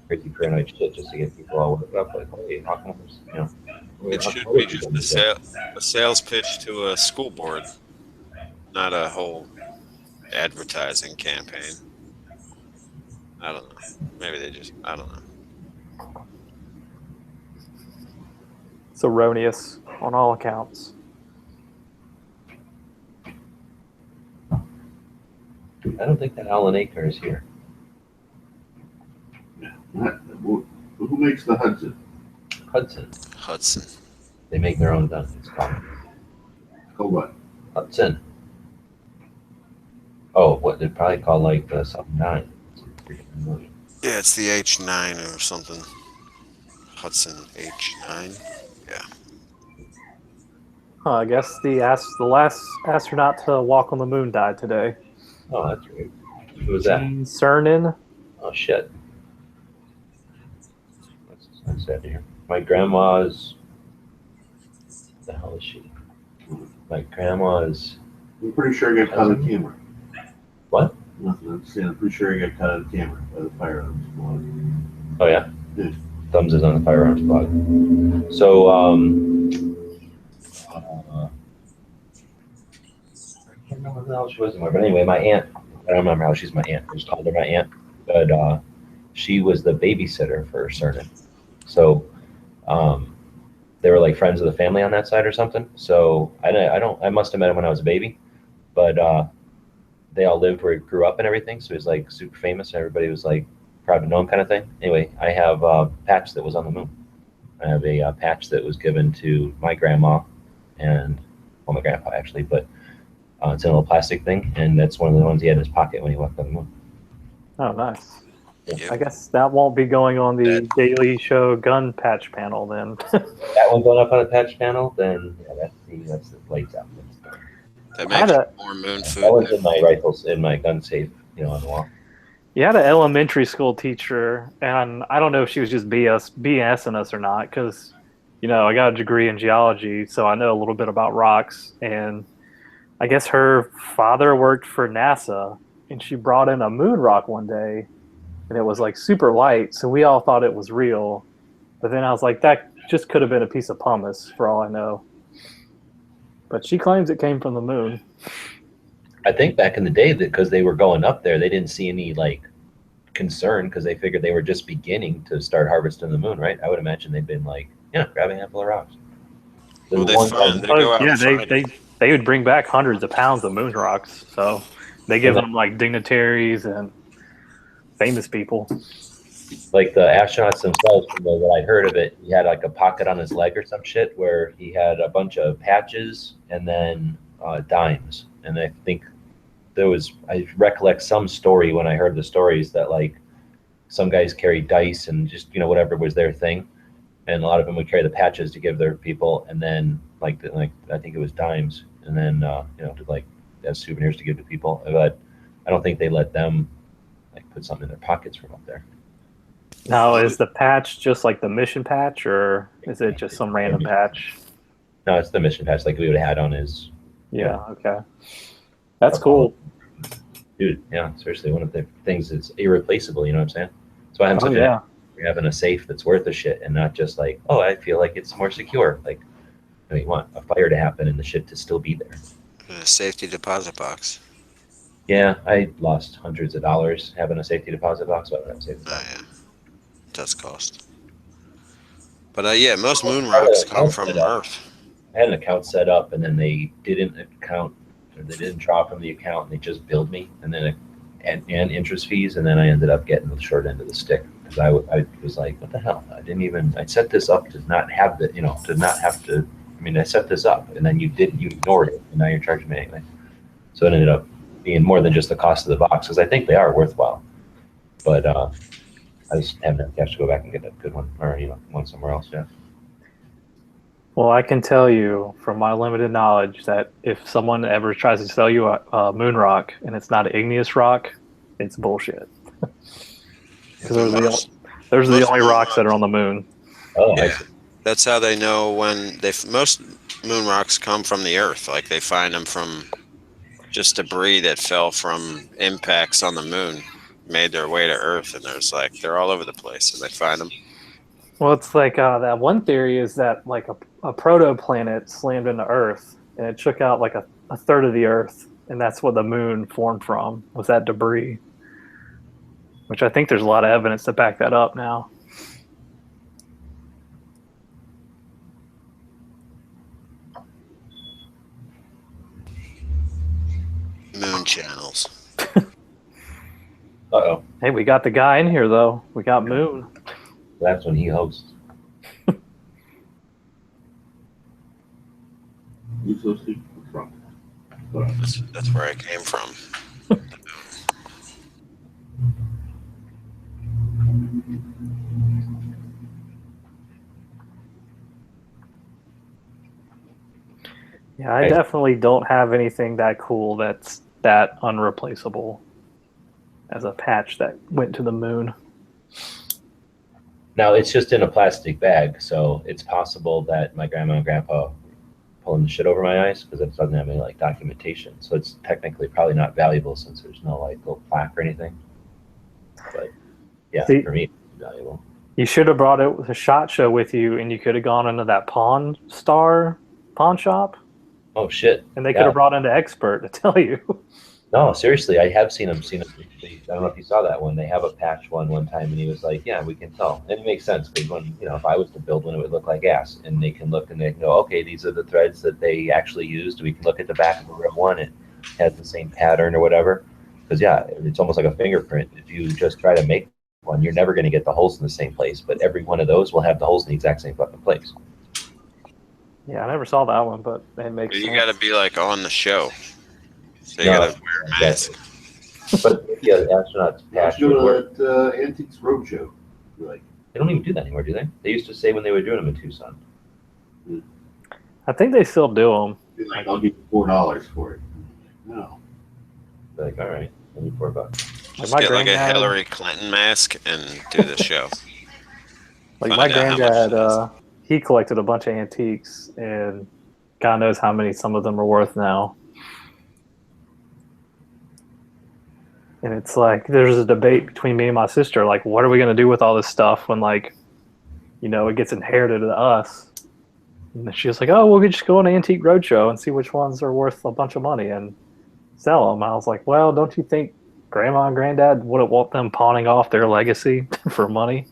Speaker 1: crazy paranoid shit just to get people all worked up. Like, hey, how come there's, you know?
Speaker 2: It should be just a sales pitch to a school board, not a whole advertising campaign. I don't know. Maybe they just, I don't know.
Speaker 4: It's erroneous on all accounts.
Speaker 1: I don't think that Alan Aker is here.
Speaker 3: Who makes the Hudson?
Speaker 2: Hudson.
Speaker 1: They make their own gun. It's called
Speaker 3: Called what?
Speaker 1: Hudson. Oh, what they'd probably call like the something 9.
Speaker 2: Yeah, it's the H9 or something. Hudson H9. Yeah.
Speaker 4: I guess the last astronaut to walk on the moon died today.
Speaker 1: Oh, that's weird. Who was that?
Speaker 4: Gene Cernan.
Speaker 1: Oh shit. That's sad to hear. My grandma's. What the hell is she? My grandma's.
Speaker 3: I'm pretty sure I got caught on camera.
Speaker 1: What?
Speaker 3: Nothing. I'm saying I'm pretty sure I got caught on camera by the firearms squad.
Speaker 1: Oh yeah.
Speaker 3: Yeah.
Speaker 1: Thumbs is on the firearms squad. So I can't remember who the hell she was anymore. But anyway, my aunt. I don't remember how she's my aunt. I just called her my aunt. But she was the babysitter for Cernan. So they were like friends of the family on that side or something. So I must have met him when I was a baby, but they all lived where he grew up and everything. So he was like super famous and everybody was like proud to know him kind of thing. Anyway, I have a patch that was on the moon. I have a patch that was given to my grandma and, well, my grandpa actually, but it's in a little plastic thing. And that's one of the ones he had in his pocket when he walked on the moon.
Speaker 4: Oh, nice.
Speaker 2: Yep.
Speaker 4: I guess that won't be going on the Daily Show gun patch panel then.
Speaker 1: That one going up on the patch panel, then yeah, that's the lights out.
Speaker 2: That
Speaker 4: I had
Speaker 2: makes
Speaker 4: a-
Speaker 2: more moon
Speaker 1: That one's
Speaker 2: food.
Speaker 1: in my rifles, in my gun safe, on the wall.
Speaker 4: You had an elementary school teacher, and I don't know if she was just BSing us or not, because, I got a degree in geology, so I know a little bit about rocks, and I guess her father worked for NASA, and she brought in a moon rock one day, and it was like super light, so we all thought it was real, but then I was like, that just could have been a piece of pumice, for all I know. But she claims it came from the moon.
Speaker 1: I think back in the day, that because they were going up there, they didn't see any concern because they figured they were just beginning to start harvesting the moon, right? I would imagine they'd been grab a handful of rocks.
Speaker 2: Well, they
Speaker 1: One
Speaker 2: find-
Speaker 1: time-
Speaker 2: go out
Speaker 4: Yeah,
Speaker 2: and find
Speaker 4: they would bring back hundreds of pounds of moon rocks, so they give them like dignitaries and famous people.
Speaker 1: like the astronauts themselves, from what I heard of it, he had like a pocket on his leg or some shit where he had a bunch of patches and then dimes. And I think I recollect some story when I heard the stories that some guys carried dice and just, whatever was their thing. And a lot of them would carry the patches to give their people. And then I think it was dimes. And then, to as souvenirs to give to people. But I don't think they let them put something in their pockets from up there.
Speaker 4: Now, is the patch just like the mission patch, or is it just some random patch?
Speaker 1: No, it's the mission patch like we would have had on his.
Speaker 4: Yeah, okay. That's cool.
Speaker 1: Dude, yeah, seriously, one of the things that's irreplaceable, you know what I'm saying? That's why I'm
Speaker 4: Oh,
Speaker 1: such
Speaker 4: yeah.
Speaker 1: you're having a safe that's worth the shit and not just I feel like it's more secure. You want a fire to happen and the shit to still be there.
Speaker 2: a safety deposit box.
Speaker 1: Yeah, I lost hundreds of dollars having a safety deposit box, but I don't have a safety
Speaker 2: Oh,
Speaker 1: deposit.
Speaker 2: yeah. It does cost. But most moon rocks come from Earth.
Speaker 1: I had an account set up and then they didn't draw from the account and they just billed me and then and interest fees, and then I ended up getting the short end of the stick because I was like, what the hell? I set this up to not have the, to not have to. I mean, I set this up, and then you ignored it, and now you're charging me anyway. So it ended up being more than just the cost of the box, because I think they are worthwhile. But I just haven't had cash to go back and get a good one, or one somewhere else. Yeah.
Speaker 4: Well, I can tell you from my limited knowledge that if someone ever tries to sell you a moon rock and it's not an igneous rock, it's bullshit. Because those are the only rocks that are on the moon.
Speaker 1: Oh, I
Speaker 2: Yeah,
Speaker 1: see.
Speaker 2: that's how they know when most moon rocks come from the Earth. Like they find them from just debris that fell from impacts on the moon, made their way to Earth, and they're all over the place, and they find them.
Speaker 4: Well, it's like that one theory is that like a protoplanet slammed into Earth and it took out like a third of the Earth, and that's what the moon formed from, was that debris. Which I think there's a lot of evidence to back that up now.
Speaker 2: Moon channels.
Speaker 1: Uh-oh.
Speaker 4: Hey, we got the guy in here though. We got Moon.
Speaker 1: That's when he hosts.
Speaker 3: You so sick from.
Speaker 2: That's where I came from.
Speaker 4: Yeah, I
Speaker 1: Hey.
Speaker 4: definitely don't have anything that cool that's that unreplaceable as a patch that went to the moon.
Speaker 1: Now it's just in a plastic bag, so it's possible that my grandma and grandpa pulling the shit over my eyes because it doesn't have any like documentation. So it's technically probably not valuable since there's no like little plaque or anything. But yeah,
Speaker 4: See-
Speaker 1: for me, it's valuable.
Speaker 4: You should have brought it with a SHOT Show with you, and you could have gone into that pawn shop,
Speaker 1: Oh shit!
Speaker 4: and they could
Speaker 1: Yeah.
Speaker 4: have brought in an expert to tell you.
Speaker 1: No, seriously, I have seen them. I don't know if you saw that one. They have a patch one time, and he was like, "Yeah, we can tell." And it makes sense because when if I was to build one, it would look like ass. And they can look and they can go, "Okay, these are the threads that they actually used." We can look at the back of the real one; it has the same pattern or whatever. Because yeah, it's almost like a fingerprint. If you just try to make one, you're never going to get the holes in the same place. But every one of those will have the holes in the exact same fucking place.
Speaker 4: Yeah, I never saw that one, but it makes
Speaker 2: You
Speaker 4: sense.
Speaker 2: got to be like on the show, so you
Speaker 1: No,
Speaker 2: got to wear a mask.
Speaker 1: exactly. But yeah, the astronauts patch
Speaker 3: Let's
Speaker 1: would
Speaker 3: go
Speaker 1: work.
Speaker 3: to that Antiques Roadshow. Like,
Speaker 1: They don't even do that anymore, do they? They used to say when they were doing them in Tucson.
Speaker 4: I think they still do them.
Speaker 3: be like, I'll give you $4 for it. No.
Speaker 1: They're like, all right, I need $4.
Speaker 4: Like
Speaker 2: Just
Speaker 4: my
Speaker 2: get like a
Speaker 4: granddad-
Speaker 2: Hillary Clinton mask and do the show.
Speaker 4: Like
Speaker 2: Find
Speaker 4: my
Speaker 2: out how much
Speaker 4: granddad,
Speaker 2: it is.
Speaker 4: he collected a bunch of antiques, and God knows how many some of them are worth now. And it's like there's a debate between me and my sister, like, what are we going to do with all this stuff when, like, it gets inherited to us? And she was like, oh, we'll just go on an antique roadshow and see which ones are worth a bunch of money and sell them. I was like, well, don't you think grandma and granddad wouldn't want them pawning off their legacy for money?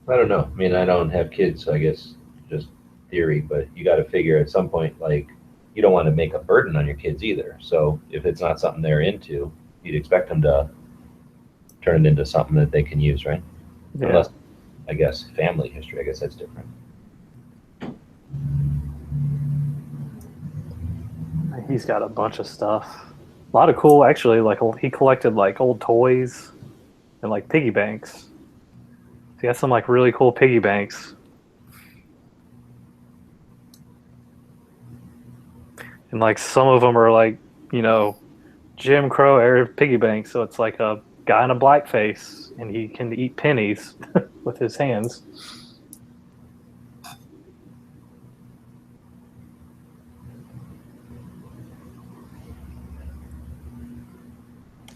Speaker 1: I don't know. I mean, I don't have kids, so I guess just theory, but you got to figure at some point, like, you don't want to make a burden on your kids either. So if it's not something they're into, you'd expect them to turn it into something that they can use, right?
Speaker 4: Yeah.
Speaker 1: Unless, I guess, family history, I guess that's different.
Speaker 4: He's got a bunch of stuff. A lot of cool, actually. Like he collected like old toys and like piggy banks. He has some like really cool piggy banks. And like some of them are like, Jim Crow era piggy banks. So it's like a guy in a blackface and he can eat pennies with his hands.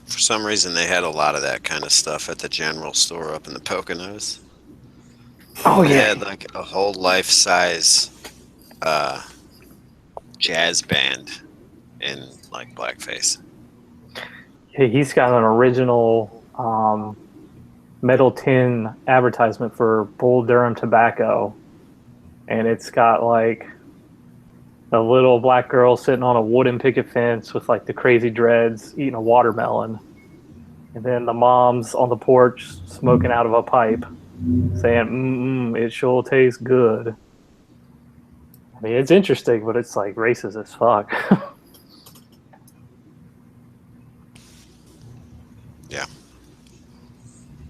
Speaker 2: For some reason, they had a lot of that kind of stuff at the general store up in the Poconos.
Speaker 4: Oh
Speaker 2: They
Speaker 4: yeah.
Speaker 2: had like a whole life-size jazz band in like blackface.
Speaker 4: He's got an original metal tin advertisement for Bull Durham tobacco, and it's got like a little black girl sitting on a wooden picket fence with like the crazy dreads eating a watermelon. And then the mom's on the porch smoking out of a pipe saying, it sure tastes good. I mean, it's interesting, but it's like racist as fuck.
Speaker 2: Yeah.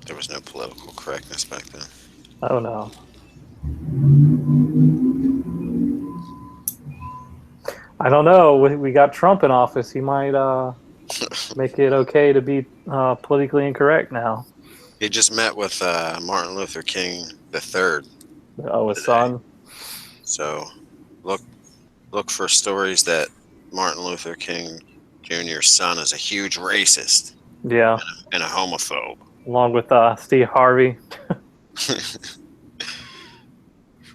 Speaker 2: There was no political correctness back then.
Speaker 4: Oh no. I don't know. We got Trump in office. He might make it okay to be politically incorrect now.
Speaker 2: He just met with Martin Luther King III.
Speaker 4: Oh, his
Speaker 2: today.
Speaker 4: son.
Speaker 2: So look for stories that Martin Luther King Jr.'s son is a huge racist
Speaker 4: Yeah.
Speaker 2: and a homophobe.
Speaker 4: Along with Steve Harvey.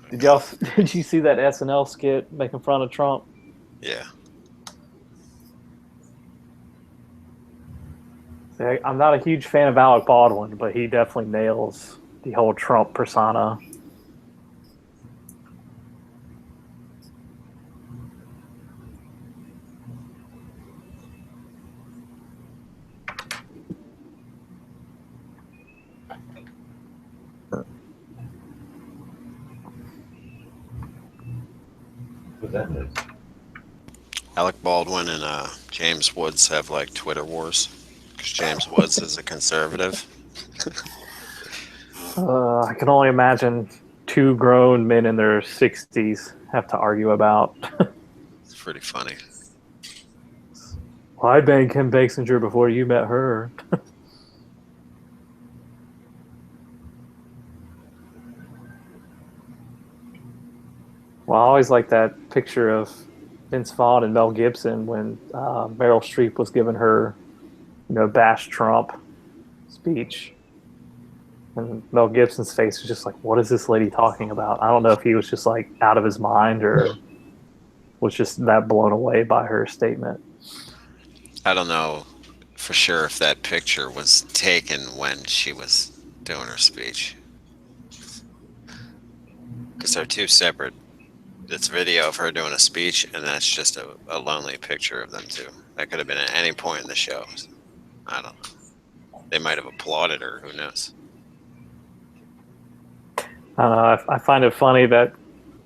Speaker 4: Did you see that SNL skit making fun of Trump?
Speaker 2: Yeah.
Speaker 4: See, I'm not a huge fan of Alec Baldwin, but he definitely nails the whole Trump persona.
Speaker 1: What's that mean?
Speaker 2: Alec Baldwin and James Woods have like Twitter wars because James Woods is a conservative.
Speaker 4: I can only imagine two grown men in their 60s have to argue about.
Speaker 2: It's pretty funny.
Speaker 4: Well, I banged Kim Basinger before you met her. Well, I always like that picture of Vince Vaughn and Mel Gibson when Meryl Streep was giving her, bash Trump speech. And Mel Gibson's face was just like, what is this lady talking about? I don't know if he was just like out of his mind or was just that blown away by her statement.
Speaker 2: I don't know for sure if that picture was taken when she was doing her speech. Because they're two separate. It's video of her doing a speech, and that's just a lonely picture of them two. That could have been at any point in the show. I don't know. They might have applauded her. Who knows?
Speaker 4: I don't know. I find it funny that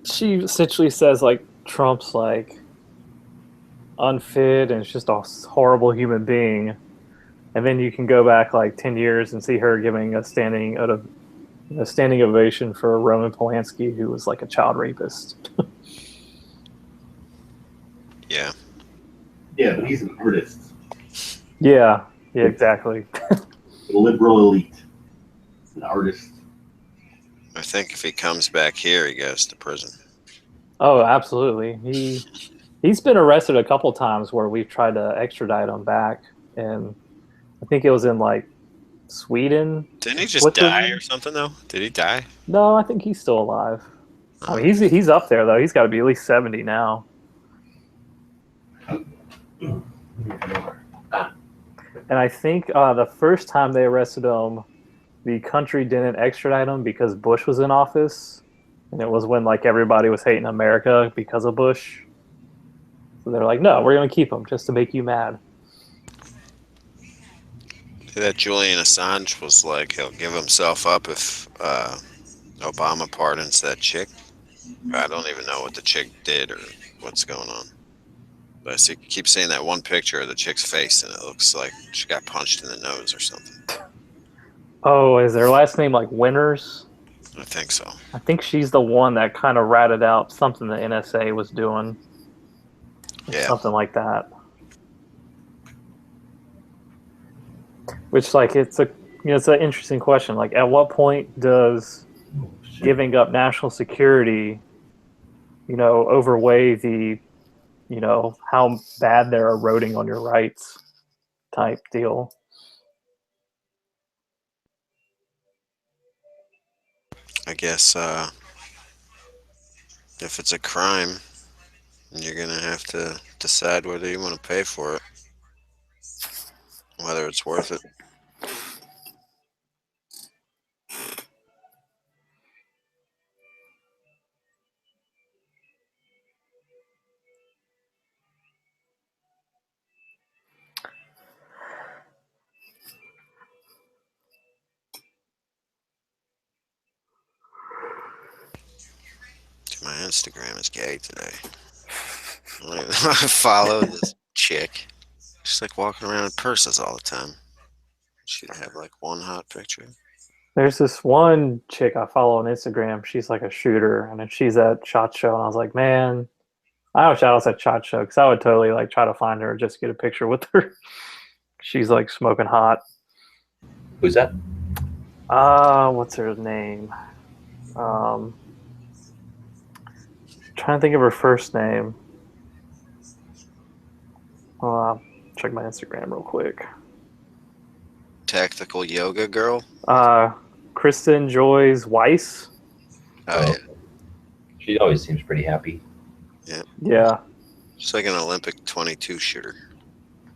Speaker 4: she essentially says like Trump's like unfit and it's just a horrible human being, and then you can go back like 10 years and see her giving a standing ovation for Roman Polanski, who was like a child rapist.
Speaker 2: Yeah.
Speaker 3: Yeah, but he's an artist.
Speaker 4: Yeah, exactly.
Speaker 3: The liberal elite. An artist.
Speaker 2: I think if he comes back here, he goes to prison.
Speaker 4: Oh, absolutely. He's been arrested a couple times where we've tried to extradite him back, and I think it was in like Sweden.
Speaker 2: Didn't he just
Speaker 4: Switzerland?
Speaker 2: die or something though? Did he die?
Speaker 4: No, I think he's still alive. I mean, he's up there though. He's got to be at least 70 now. And I think the first time they arrested him, the country didn't extradite him because Bush was in office, and it was when like everybody was hating America because of Bush. So they're like, no, we're going to keep him just to make you mad.
Speaker 2: That Julian Assange was like, he'll give himself up if Obama pardons that chick. I don't even know what the chick did or what's going on. But I keep seeing that one picture of the chick's face, and it looks like she got punched in the nose or something.
Speaker 4: Oh, is their last name like Winters?
Speaker 2: I think so.
Speaker 4: I think she's the one that kind of ratted out something the NSA was doing.
Speaker 2: Yeah.
Speaker 4: Something like that. Which, like, it's an interesting question. Like, at what point does giving up national security, overweigh the, how bad they're eroding on your rights type deal?
Speaker 2: I guess if it's a crime, you're going to have to decide whether you want to pay for it, whether it's worth it. My Instagram is gay today. I follow this chick. She's like walking around in purses all the time. She'd have like one hot picture.
Speaker 4: There's this one chick I follow on Instagram. She's like a shooter, and then she's at SHOT Show, and I was like, man, I wish I was at SHOT Show because I would totally like try to find her and just get a picture with her. She's like smoking hot.
Speaker 1: Who's that?
Speaker 4: What's her name? Trying to think of her first name. Check my Instagram real quick.
Speaker 2: Tactical yoga girl.
Speaker 4: Kristen Joyce Weiss.
Speaker 2: Oh, yeah.
Speaker 1: She always seems pretty happy.
Speaker 4: Yeah,
Speaker 2: She's like an Olympic 22 shooter.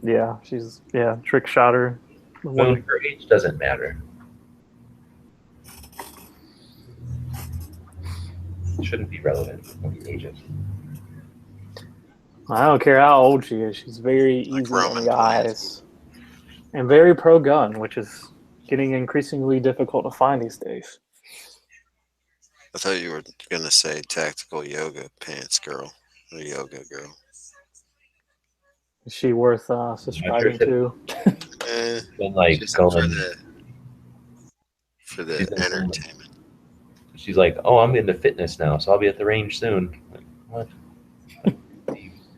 Speaker 4: yeah, she's trick shotter.
Speaker 1: Well, her age doesn't matter. It shouldn't be relevant what the age is.
Speaker 4: I don't care how old she is. She's very
Speaker 2: Like
Speaker 4: easy
Speaker 2: Roman
Speaker 4: on the eyes and very pro-gun, which is getting increasingly difficult to find these days.
Speaker 2: I thought you were gonna say tactical yoga pants girl or yoga girl.
Speaker 4: Is she worth subscribing to?
Speaker 2: Eh,
Speaker 1: Been like
Speaker 2: just
Speaker 1: going,
Speaker 2: for the
Speaker 1: She's been going-
Speaker 2: entertainment.
Speaker 1: she's like, oh, I'm into fitness now, so I'll be at the range soon. Like, what?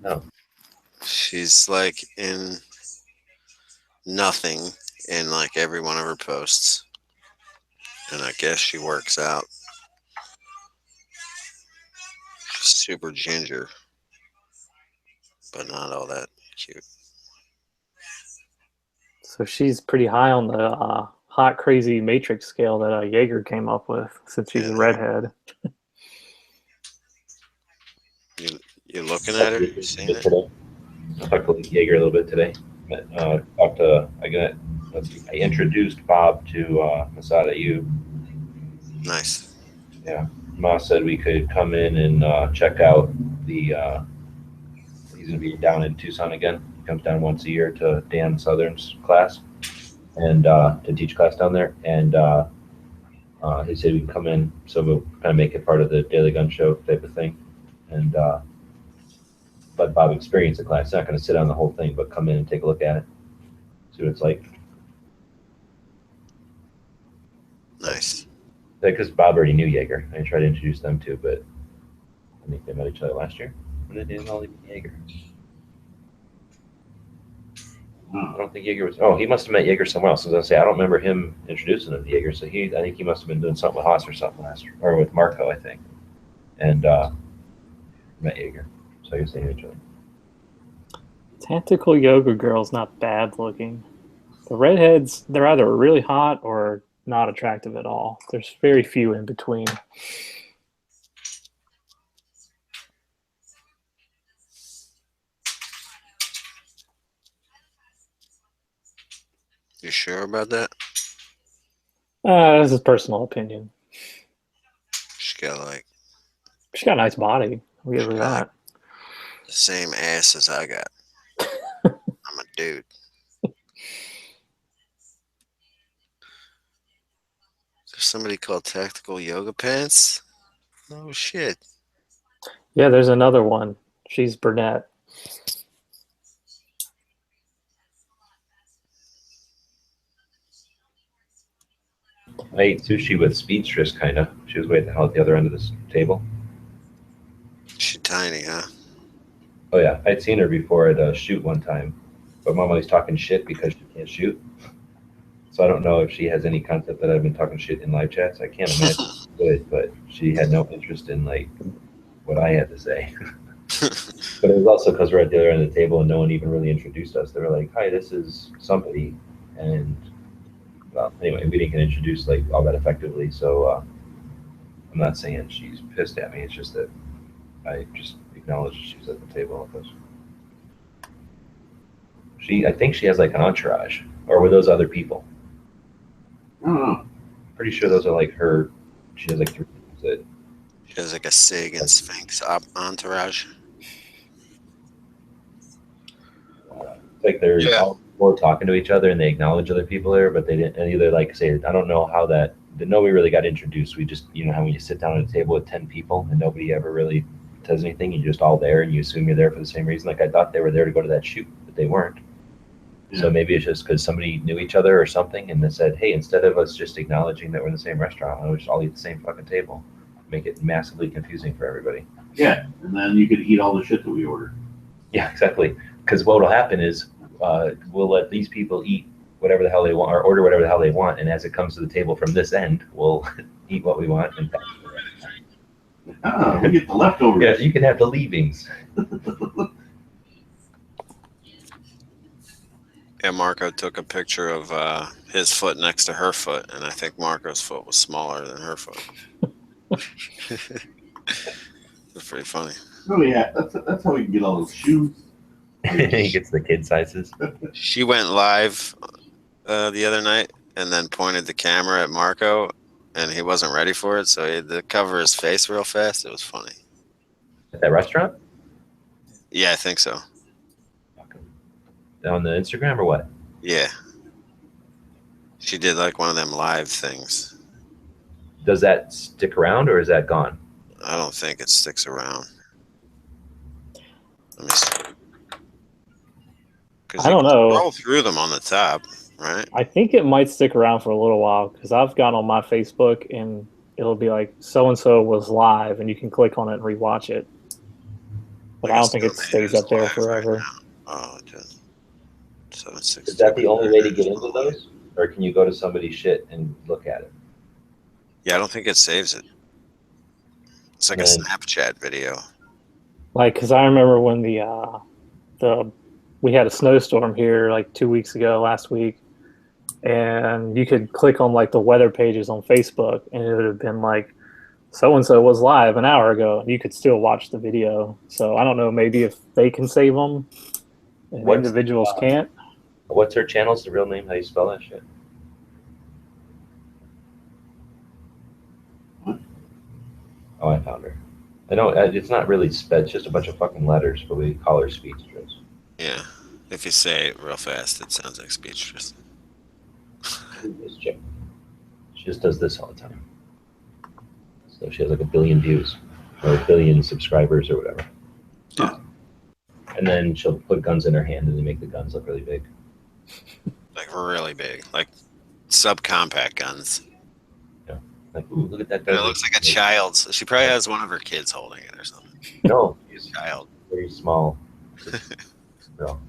Speaker 1: No.
Speaker 2: She's like in nothing in like every one of her posts, and I guess she works out. She's super ginger, but not all that cute.
Speaker 4: So she's pretty high on the hot, crazy matrix scale that Jaeger came up with since she's a
Speaker 2: Yeah.
Speaker 4: redhead.
Speaker 2: You looking at her? You seen it?
Speaker 1: Today. I talked to Jaeger a little bit today. I introduced Bob to Masada Yu.
Speaker 2: Nice.
Speaker 1: Ma said we could come in and check out the. He's going to be down in Tucson again. He comes down once a year to Dan Southern's class and to teach class down there. And he said we can come in, so we'll kind of make it part of the Daily Gun Show type of thing, and let Bob experience the class. He's not going to sit on the whole thing, but come in and take a look at it, see what it's like.
Speaker 2: Nice.
Speaker 1: Because Bob already knew Jaeger. I tried to introduce them too, but I think they met each other last year. When did they all meet Jaeger? I don't think Jaeger was. Oh, he must have met Jaeger somewhere else. I was gonna say I don't remember him introducing him to Jaeger. So I think he must have been doing something with Haas or something last year, or with Marco, I think, and met Jaeger. So I guess they knew each other.
Speaker 4: Tactical yoga girl's not bad looking. The redheads, they're either really hot or not attractive at all. There's very few in between.
Speaker 2: You sure about that?
Speaker 4: This is personal opinion.
Speaker 2: She got like
Speaker 4: She's got a nice body. I'll give her that.
Speaker 2: the same ass as I got. I'm a dude. There's somebody called Tactical Yoga Pants? Oh shit.
Speaker 4: Yeah, there's another one. She's brunette.
Speaker 1: I ate sushi with Speedstress, kind of. She was way the hell at the other end of this table.
Speaker 2: She tiny, huh?
Speaker 1: Oh yeah, I'd seen her before at a shoot one time, but Mom always talking shit because she can't shoot. So I don't know if she has any concept that I've been talking shit in live chats. I can't imagine she would, but she had no interest in like what I had to say. But it was also because we're at the other end of the table and no one even really introduced us. They were like, "Hi, this is somebody," and well, anyway, we didn't get introduced like all that effectively. So I'm not saying she's pissed at me. It's just that I just acknowledged she was at the table with us. I think she has like an entourage, or were those other people?
Speaker 3: I don't know.
Speaker 1: Pretty sure those are like her. She has like 3 people that.
Speaker 2: She has like a Sig and Sphinx entourage.
Speaker 1: It's like they're all talking to each other and they acknowledge other people there, but they didn't. And either like say, I don't know how that nobody really got introduced. We just, you know how when you sit down at a table with 10 people and nobody ever really says anything, you're just all there and you assume you're there for the same reason. Like I thought they were there to go to that shoot, but they weren't.
Speaker 3: Yeah.
Speaker 1: So maybe it's just because somebody knew each other or something and they said, hey, instead of us just acknowledging that we're in the same restaurant, why don't we just all eat the same fucking table? Make it massively confusing for everybody.
Speaker 3: Yeah, and then you could eat all the shit that we ordered.
Speaker 1: Yeah, exactly. Because what will happen is we'll let these people eat whatever the hell they want or order whatever the hell they want. And as it comes to the table from this end, we'll eat what we want and pass it to the rest.
Speaker 3: Ah, we get the leftovers.
Speaker 1: Yeah, you can have the leavings.
Speaker 2: Yeah, Marco took a picture of his foot next to her foot, and I think Marco's foot was smaller than her foot. It's pretty funny.
Speaker 3: Oh yeah, that's how we can get all those shoes.
Speaker 1: He gets the kid sizes.
Speaker 2: She went live the other night and then pointed the camera at Marco, and he wasn't ready for it, so he had to cover his face real fast. It was funny.
Speaker 1: At that restaurant?
Speaker 2: Yeah, I think so.
Speaker 1: On the Instagram or what?
Speaker 2: Yeah. She did like one of them live things.
Speaker 1: Does that stick around or is that gone?
Speaker 2: I don't think it sticks around. Let me see. 'Cause
Speaker 4: I don't
Speaker 2: you can
Speaker 4: know.
Speaker 2: Scroll through them on the top, right?
Speaker 4: I think it might stick around for a little while because I've gone on my Facebook and it'll be like so and so was live, and you can click on it and rewatch it. But I don't think it stays up there forever.
Speaker 2: Oh, it does. 760.
Speaker 1: Is that the only way to get into those? Or can you go to somebody's shit and look at it?
Speaker 2: Yeah, I don't think it saves it. It's like a
Speaker 1: Man.
Speaker 2: Snapchat video.
Speaker 4: Like, because I remember when we had a snowstorm here like 2 weeks ago, last week, and you could click on like the weather pages on Facebook, and it would have been like so and so was live an hour ago, and you could still watch the video. So I don't know, maybe if they can save them, and
Speaker 1: What's-
Speaker 4: individuals can't.
Speaker 1: What's her channel's the real name? How do you spell that shit?
Speaker 3: What?
Speaker 1: Oh, I found her. I know it's not really sped. It's just a bunch of fucking letters, but we call her Speedstress.
Speaker 2: Yeah. If you say it real fast, it sounds like Speedstress.
Speaker 1: This chick. She just does this all the time. So she has like 1 billion views or 1 billion subscribers or whatever.
Speaker 2: Yeah.
Speaker 1: And then she'll put guns in her hand and they make the guns look really big.
Speaker 2: Like really big. Like subcompact guns.
Speaker 1: Like, ooh, look at that
Speaker 2: And
Speaker 1: gun.
Speaker 2: it looks like a child's. She probably has one of her kids holding it or something.
Speaker 1: No,
Speaker 2: She's a child.
Speaker 1: very small. No.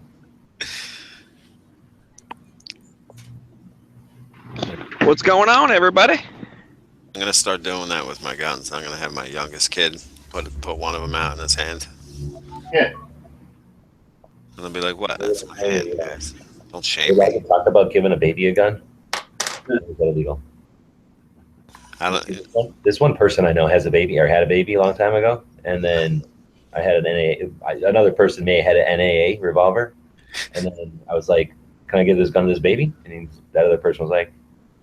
Speaker 5: What's going on, everybody?
Speaker 2: I'm gonna start doing that with my guns. I'm gonna have my youngest kid put one of them out in his hand.
Speaker 3: Yeah.
Speaker 2: And they'll be like, "What? That's my hand, guys. Don't
Speaker 1: Are
Speaker 2: shame
Speaker 1: we allowed
Speaker 2: me."
Speaker 1: to talk about giving a baby a gun? Is that illegal?
Speaker 2: I don't.
Speaker 1: This one person I know has a baby or had a baby a long time ago, and then I had another person may have had an NAA revolver, and then I was like, "Can I give this gun to this baby?" And that other person was like,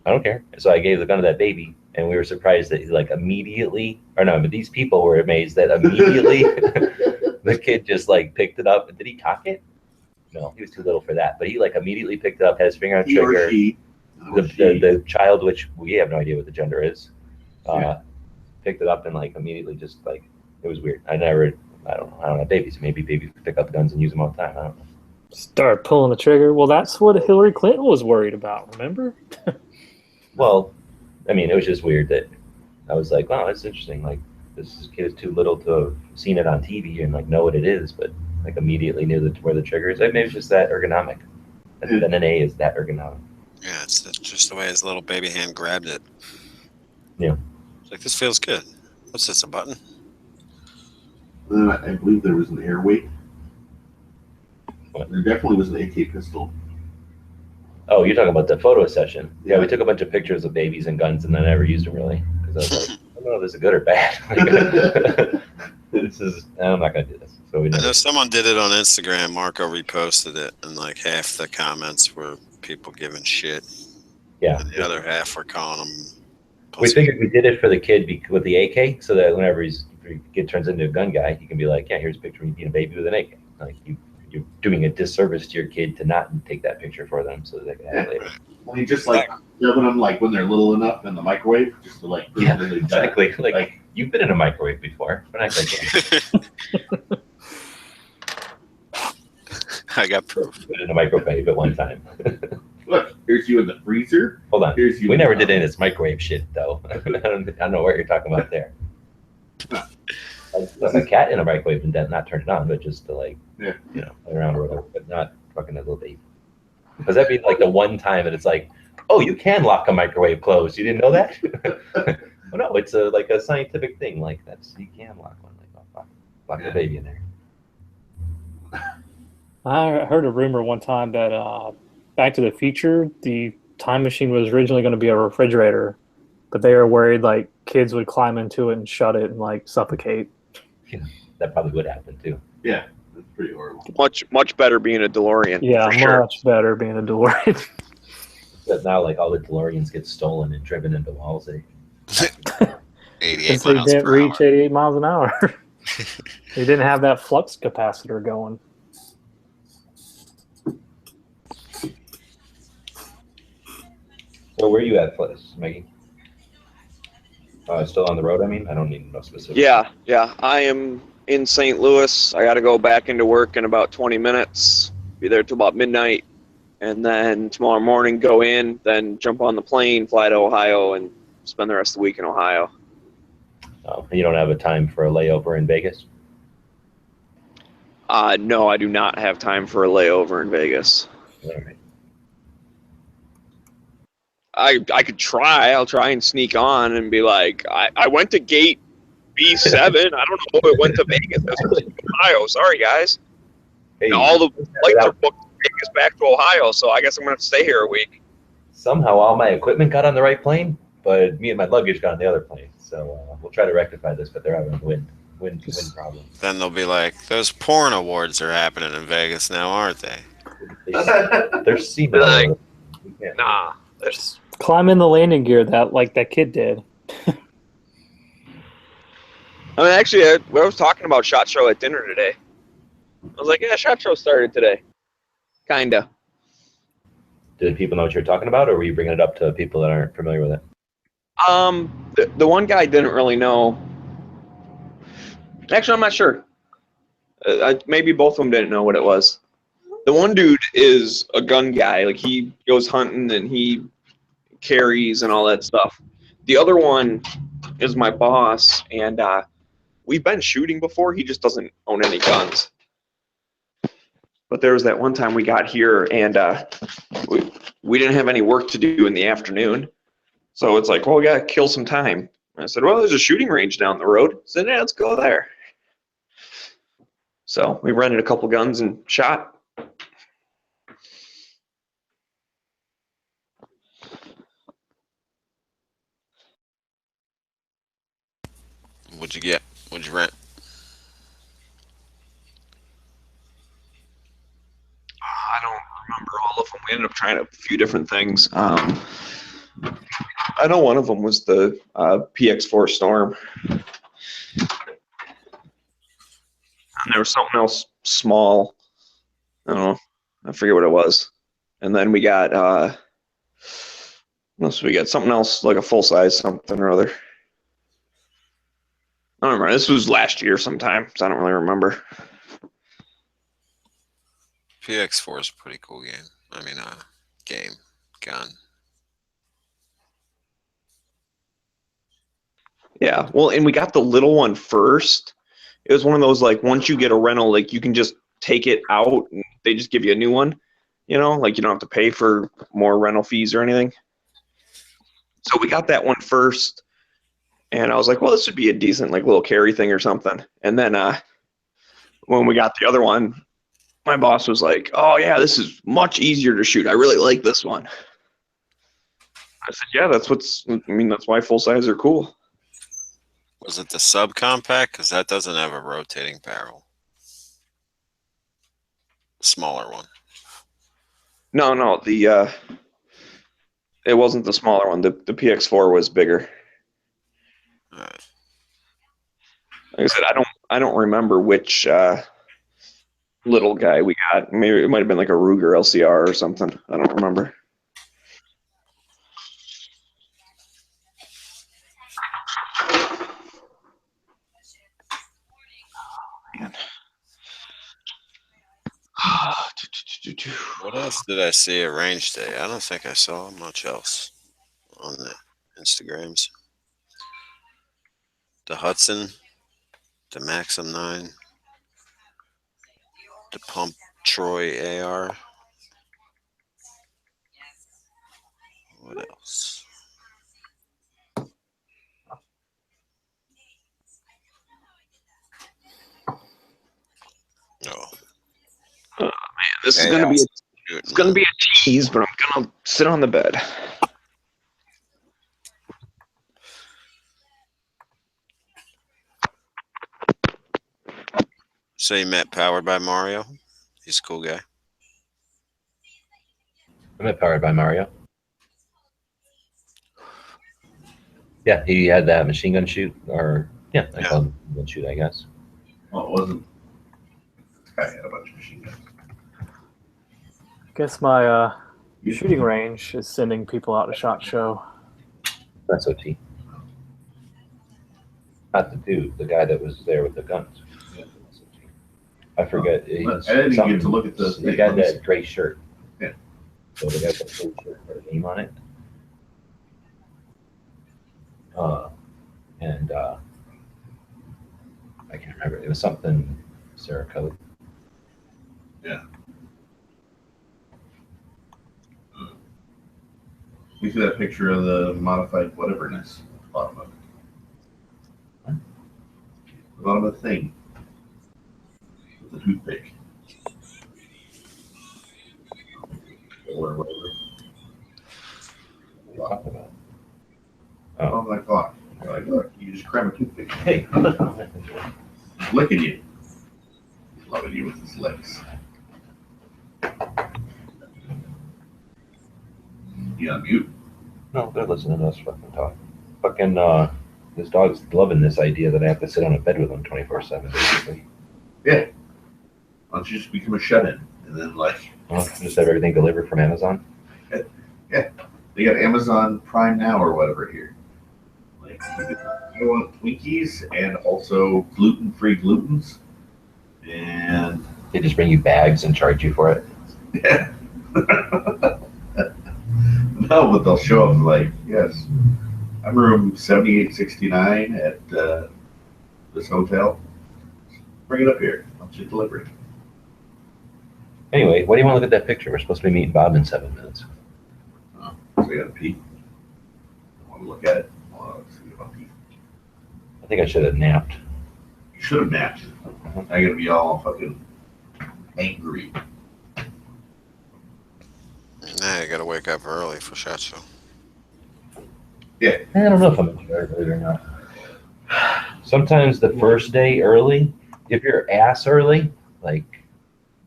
Speaker 1: "I don't care." So I gave the gun to that baby, and we were surprised that he like immediately, or no, but these people were amazed that immediately the kid just like picked it up. Did he cock it? No, he was too little for that, but he like immediately picked it up, had his finger on the
Speaker 3: He or
Speaker 1: trigger.
Speaker 3: she.
Speaker 1: The child, which we have no idea what the gender is, picked it up and like immediately just like it was weird. I don't know babies. Maybe babies pick up guns and use them all the time. I don't know.
Speaker 4: Start pulling the trigger. Well, that's what Hillary Clinton was worried about, remember?
Speaker 1: Well, I mean, it was just weird that I was like, wow, that's interesting. Like this kid is too little to have seen it on TV and like know what it is, but like immediately knew where the trigger is. Like, maybe it's just that ergonomic. The NNA is that ergonomic.
Speaker 2: Yeah, it's just the way his little baby hand grabbed it.
Speaker 1: Yeah.
Speaker 2: It's like, this feels good. What's this, a button?
Speaker 3: Then I believe there was an air weight.
Speaker 1: What?
Speaker 3: There definitely was an AK pistol.
Speaker 1: Oh, you're talking about the photo session. Yeah, we took a bunch of pictures of babies and guns, and I never used them really because I was like, I don't know if this is good or bad. I'm not gonna do this. So we
Speaker 2: I know
Speaker 1: never.
Speaker 2: someone did it on Instagram. Marco reposted it, and like half the comments were people giving shit.
Speaker 1: Yeah.
Speaker 2: And the other half were calling them.
Speaker 1: We figured we did it for the kid with the AK, so that whenever the kid turns into a gun guy, he can be like, "Yeah, here's a picture of me being a baby with an AK." Like you you're doing a disservice to your kid to not take that picture for them so that they can have it later.
Speaker 3: When you just like shoving them like when they're little enough in the microwave, just to like prove
Speaker 1: Yeah,
Speaker 3: that they've done it.
Speaker 1: exactly. Like,
Speaker 3: Like,
Speaker 1: you've been in a microwave before. We're not gonna
Speaker 2: I got proof.
Speaker 1: put it in a microwave at one time.
Speaker 3: look, here's you in the freezer.
Speaker 1: Hold on.
Speaker 3: Here's you.
Speaker 1: We
Speaker 3: in
Speaker 1: never
Speaker 3: the
Speaker 1: did
Speaker 3: oven.
Speaker 1: any of this microwave shit though. I don't know what you're talking about there. Like a cat in a microwave and not turn it on, but just to like,
Speaker 3: Yeah.
Speaker 1: play around or whatever, but not fucking a little baby. Because that'd be like the one time that it's like, oh, you can lock a microwave closed. You didn't know that? Well, no, it's like a scientific thing. Like you can lock one. Like, oh, fuck, lock the baby in there.
Speaker 4: I heard a rumor one time that Back to the Future, the time machine was originally going to be a refrigerator, but they were worried like kids would climb into it and shut it and like suffocate.
Speaker 1: That probably would happen too.
Speaker 3: Yeah, that's pretty horrible.
Speaker 5: Much better being a DeLorean.
Speaker 4: Yeah,
Speaker 5: for sure.
Speaker 4: much better being a DeLorean.
Speaker 1: But now, like all the DeLoreans get stolen and driven into walls.
Speaker 2: 88
Speaker 4: Since they
Speaker 2: miles
Speaker 4: didn't
Speaker 2: per
Speaker 4: reach
Speaker 2: hour.
Speaker 4: 88 miles an hour. They didn't have that flux capacitor going.
Speaker 1: So where are you at, Maggie? Still on the road? I mean, I don't need no specific.
Speaker 5: Yeah. I am in St. Louis. I got to go back into work in about 20 minutes. Be there till about midnight, and then tomorrow morning go in, then jump on the plane, fly to Ohio, and spend the rest of the week in Ohio.
Speaker 1: Oh, you don't have a time for a layover in Vegas?
Speaker 5: No, I do not have time for a layover in Vegas.
Speaker 1: All right.
Speaker 5: I could try. I'll try and sneak on and be like, I went to gate B7. I don't know if it went to Vegas. That's Ohio. Sorry, guys.
Speaker 1: Hey,
Speaker 5: All the flights are booked from Vegas back to Ohio, so I guess I'm going to stay here a week.
Speaker 1: somehow all my equipment got on the right plane, but me and my luggage got on the other plane. So we'll try to rectify this, but they're having a wind problem.
Speaker 2: Then they'll be like, those porn awards are happening in Vegas now, aren't they?
Speaker 1: They're seeming
Speaker 5: Like,
Speaker 1: yeah.
Speaker 5: Nah. There's,
Speaker 4: Climb in the landing gear that kid did.
Speaker 5: I mean, actually, I was talking about SHOT Show at dinner today. I was like, yeah, SHOT Show started today. Kinda.
Speaker 1: Did people know what you're talking about, or were you bringing it up to people that aren't familiar with it?
Speaker 5: The one guy didn't really know. Actually, I'm not sure. Maybe both of them didn't know what it was. The one dude is a gun guy. Like, he goes hunting and he carries and all that stuff. The other one is my boss, and we've been shooting before. He just doesn't own any guns. But there was that one time we got here, and we didn't have any work to do in the afternoon. So it's like, well, we got to kill some time. I said, well, there's a shooting range down the road. I said, yeah, let's go there. So we rented a couple guns and shot.
Speaker 2: What'd you get? What'd you rent?
Speaker 5: I don't remember all of them. We ended up trying a few different things. I know one of them was the PX4 Storm. And there was something else small. I don't know. I forget what it was. And then we got, what else we got? Something else, like a full-size something or other. I don't remember. This was last year sometime, so I don't really remember.
Speaker 2: PX4 is a pretty cool game. I mean, gun.
Speaker 5: Yeah, well, and we got the little one first. It was one of those, like, once you get a rental, like, you can just take it out and they just give you a new one, you know, like, you don't have to pay for more rental fees or anything. So we got that one first, and I was like, well, this would be a decent, like, little carry thing or something. And then when we got the other one, my boss was like, oh, yeah, this is much easier to shoot. I really like this one. I said, yeah, that's why full size are cool.
Speaker 2: Was it the subcompact? Because that doesn't have a rotating barrel. Smaller one.
Speaker 5: No, it wasn't the smaller one. The PX4 was bigger.
Speaker 2: All right.
Speaker 5: Like I said, I don't remember which little guy we got. Maybe it might have been like a Ruger LCR or something. I don't remember. Man.
Speaker 2: What else did I see at range day? I don't think I saw much else on the Instagrams. The Hudson, the Maxim 9, the Pump Troy AR. What else? No.
Speaker 5: This is gonna be a tease, but I'm gonna sit on the bed.
Speaker 2: So you met Powered by Mario? He's a cool guy.
Speaker 1: I'm at Powered by Mario. Yeah, he had that machine gun shoot, or I call it machine gun shoot, I guess.
Speaker 3: Well, it wasn't. This guy had a bunch of machine guns.
Speaker 4: I guess my shooting range is sending people out to SHOT Show.
Speaker 1: That's OT. Not the dude, the guy that was there with the guns.
Speaker 3: Yeah.
Speaker 1: I forget.
Speaker 3: I didn't even get to look at
Speaker 1: the guy that had gray shirt.
Speaker 3: Yeah.
Speaker 1: So the guy with the blue shirt had a name on it. I can't remember. It was something Sarah Code.
Speaker 3: Yeah. We see that picture of the modified whateverness at the bottom of it.
Speaker 1: What?
Speaker 3: The bottom of the thing. With the toothpick. Or whatever.
Speaker 1: What are you talking about?
Speaker 3: Oh my God. You're like, look, you just cram a toothpick.
Speaker 1: Hey,
Speaker 3: He's licking you. He's loving you with his lips. You on mute?
Speaker 1: no, they're listening to us fucking talk. Fucking, this dog's loving this idea that I have to sit on a bed with him 24/7, basically.
Speaker 3: Yeah. Why don't you just become a shut-in? And then, like,
Speaker 1: Well, just have everything delivered from Amazon.
Speaker 3: they got Amazon Prime Now or whatever here. Like, I want Twinkies and also gluten-free glutens. And,
Speaker 1: They just bring you bags and charge you for it.
Speaker 3: yeah. No, but they'll show up like, yes, I'm room 7869 at this hotel. Bring it up here. I'll get delivery.
Speaker 1: Anyway, why do you want to look at that picture? We're supposed to be meeting Bob in 7 minutes.
Speaker 3: So I gotta pee. I want to look at it. Let's see if I'll pee.
Speaker 1: I think I should have napped.
Speaker 3: You should have napped. I gotta be all fucking angry.
Speaker 2: Nah, you gotta wake up early for SHOT Show.
Speaker 1: I don't know if I'm excited or not. Sometimes the first day early, if you're ass early, like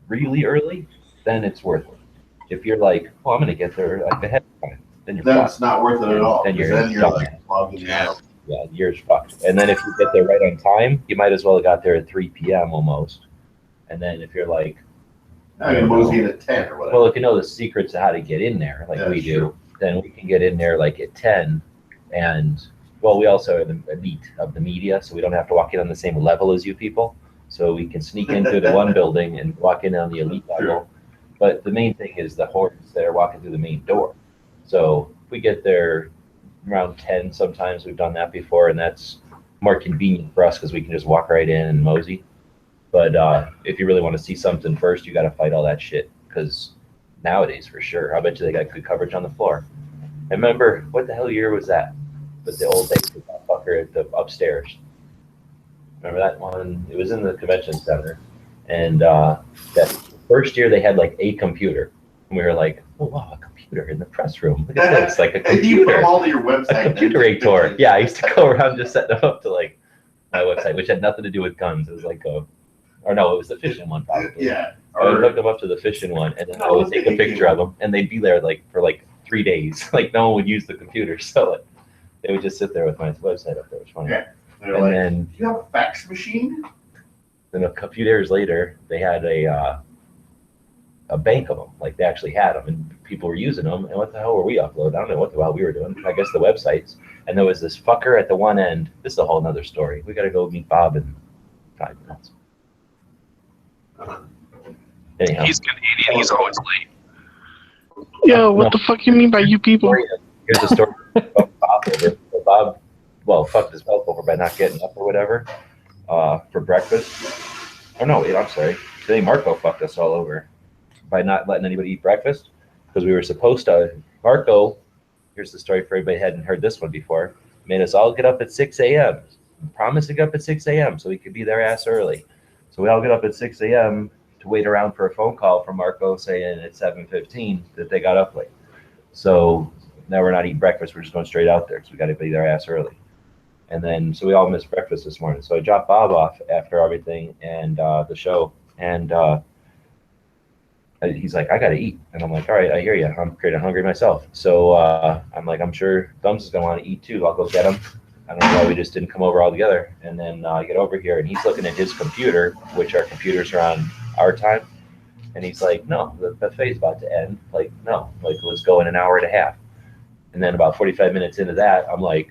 Speaker 1: really early, then it's worth it. If you're like, oh, I'm gonna get there like ahead of time, then you're
Speaker 3: That's
Speaker 1: fucked.
Speaker 3: not worth it at all.
Speaker 1: Then
Speaker 3: 'Cause
Speaker 1: you're
Speaker 3: then you're
Speaker 1: done.
Speaker 3: like logging
Speaker 2: Yeah.
Speaker 3: out.
Speaker 1: Yeah, you're fucked. And then if you get there right on time, you might as well have got there at 3 p.m. almost. And then if you're like,
Speaker 3: I'm gonna mosey in at 10 or whatever.
Speaker 1: well, if you know the secrets of how to get in there, like
Speaker 3: Yeah,
Speaker 1: we do,
Speaker 3: sure.
Speaker 1: then we can get in there like at 10. And well, we also are the elite of the media, so we don't have to walk in on the same level as you people. So we can sneak in through the one building and walk in on the elite level.
Speaker 3: Sure.
Speaker 1: But the main thing is the hordes that are walking through the main door. So if we get there around 10, sometimes we've done that before, and that's more convenient for us because we can just walk right in and mosey. But if you really want to see something first, you got to fight all that shit because nowadays, for sure, I bet you they got good coverage on the floor. And remember, what the hell year was that? With the old days with that fucker at the upstairs. Remember that one? It was in the convention center. And that first year they had like a computer. And we were like, oh, wow, a computer in the press room. Look at this, like a
Speaker 3: You put
Speaker 1: computer.
Speaker 3: them all to your website.
Speaker 1: A computer Yeah, I used to go around just setting them up to like my website, which had nothing to do with guns. It was like or no, it was the fishing one probably.
Speaker 3: Yeah.
Speaker 1: I would hook them up to the fishing one, and then I would take a picture of them, and they'd be there like for like 3 days. Like no one would use the computer, so like, they would just sit there with my website up there. It was funny.
Speaker 3: Yeah. They're
Speaker 1: And
Speaker 3: like,
Speaker 1: then
Speaker 3: do you have a fax machine?
Speaker 1: then a few years later, they had a bank of them. Like they actually had them, and people were using them. And what the hell were we uploading? I don't know what the hell we were doing. I guess the websites. And there was this fucker at the one end. This is a whole nother story. We got to go meet Bob in 5 minutes. Anyhow,
Speaker 5: He's Canadian. He's always late.
Speaker 6: Yo, what the fuck you mean by you people?
Speaker 1: here's the story about Bob. So Bob, well, fucked his health over by not getting up or whatever for breakfast. Oh no, wait, I'm sorry. Today Marco fucked us all over by not letting anybody eat breakfast because we were supposed to. Marco, here's the story for everybody who hadn't heard this one before. Made us all get up at 6 a.m. Promised to get up at 6 a.m. so we could be there ass early. So we all get up at 6 a.m. to wait around for a phone call from Marco saying at 7:15 that they got up late. So now we're not eating breakfast. We're just going straight out there because we got to be there ass early. And then, so we all missed breakfast this morning. So I dropped Bob off after everything and the show. And he's like, I got to eat. And I'm like, all right, I hear you. I'm pretty hungry myself. So I'm like, I'm sure Thumbs is going to want to eat too. I'll go get him. I don't know why we just didn't come over all together. And then I get over here and he's looking at his computer, which our computers are on our time. And he's like, no, the buffet's about to end. Like, no, like let's go in an hour and a half. And then about 45 minutes into that, I'm like,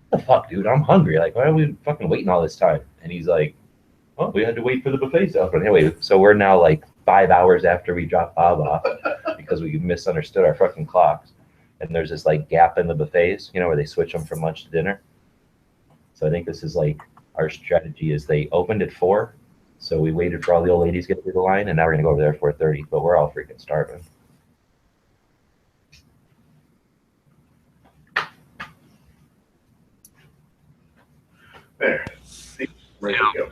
Speaker 1: what the fuck, dude? I'm hungry. Like, why are we fucking waiting all this time? And he's like, well, we had to wait for the buffet to open. Anyway, so we're now like 5 hours after we dropped Bob off because we misunderstood our fucking clocks. And there's this like gap in the buffets, you know, where they switch them from lunch to dinner. So I think this is like our strategy is they opened at 4. So we waited for all the old ladies to get through the line, and now we're going to go over there at 4:30, but we're all freaking starving.
Speaker 3: There. Ready to go.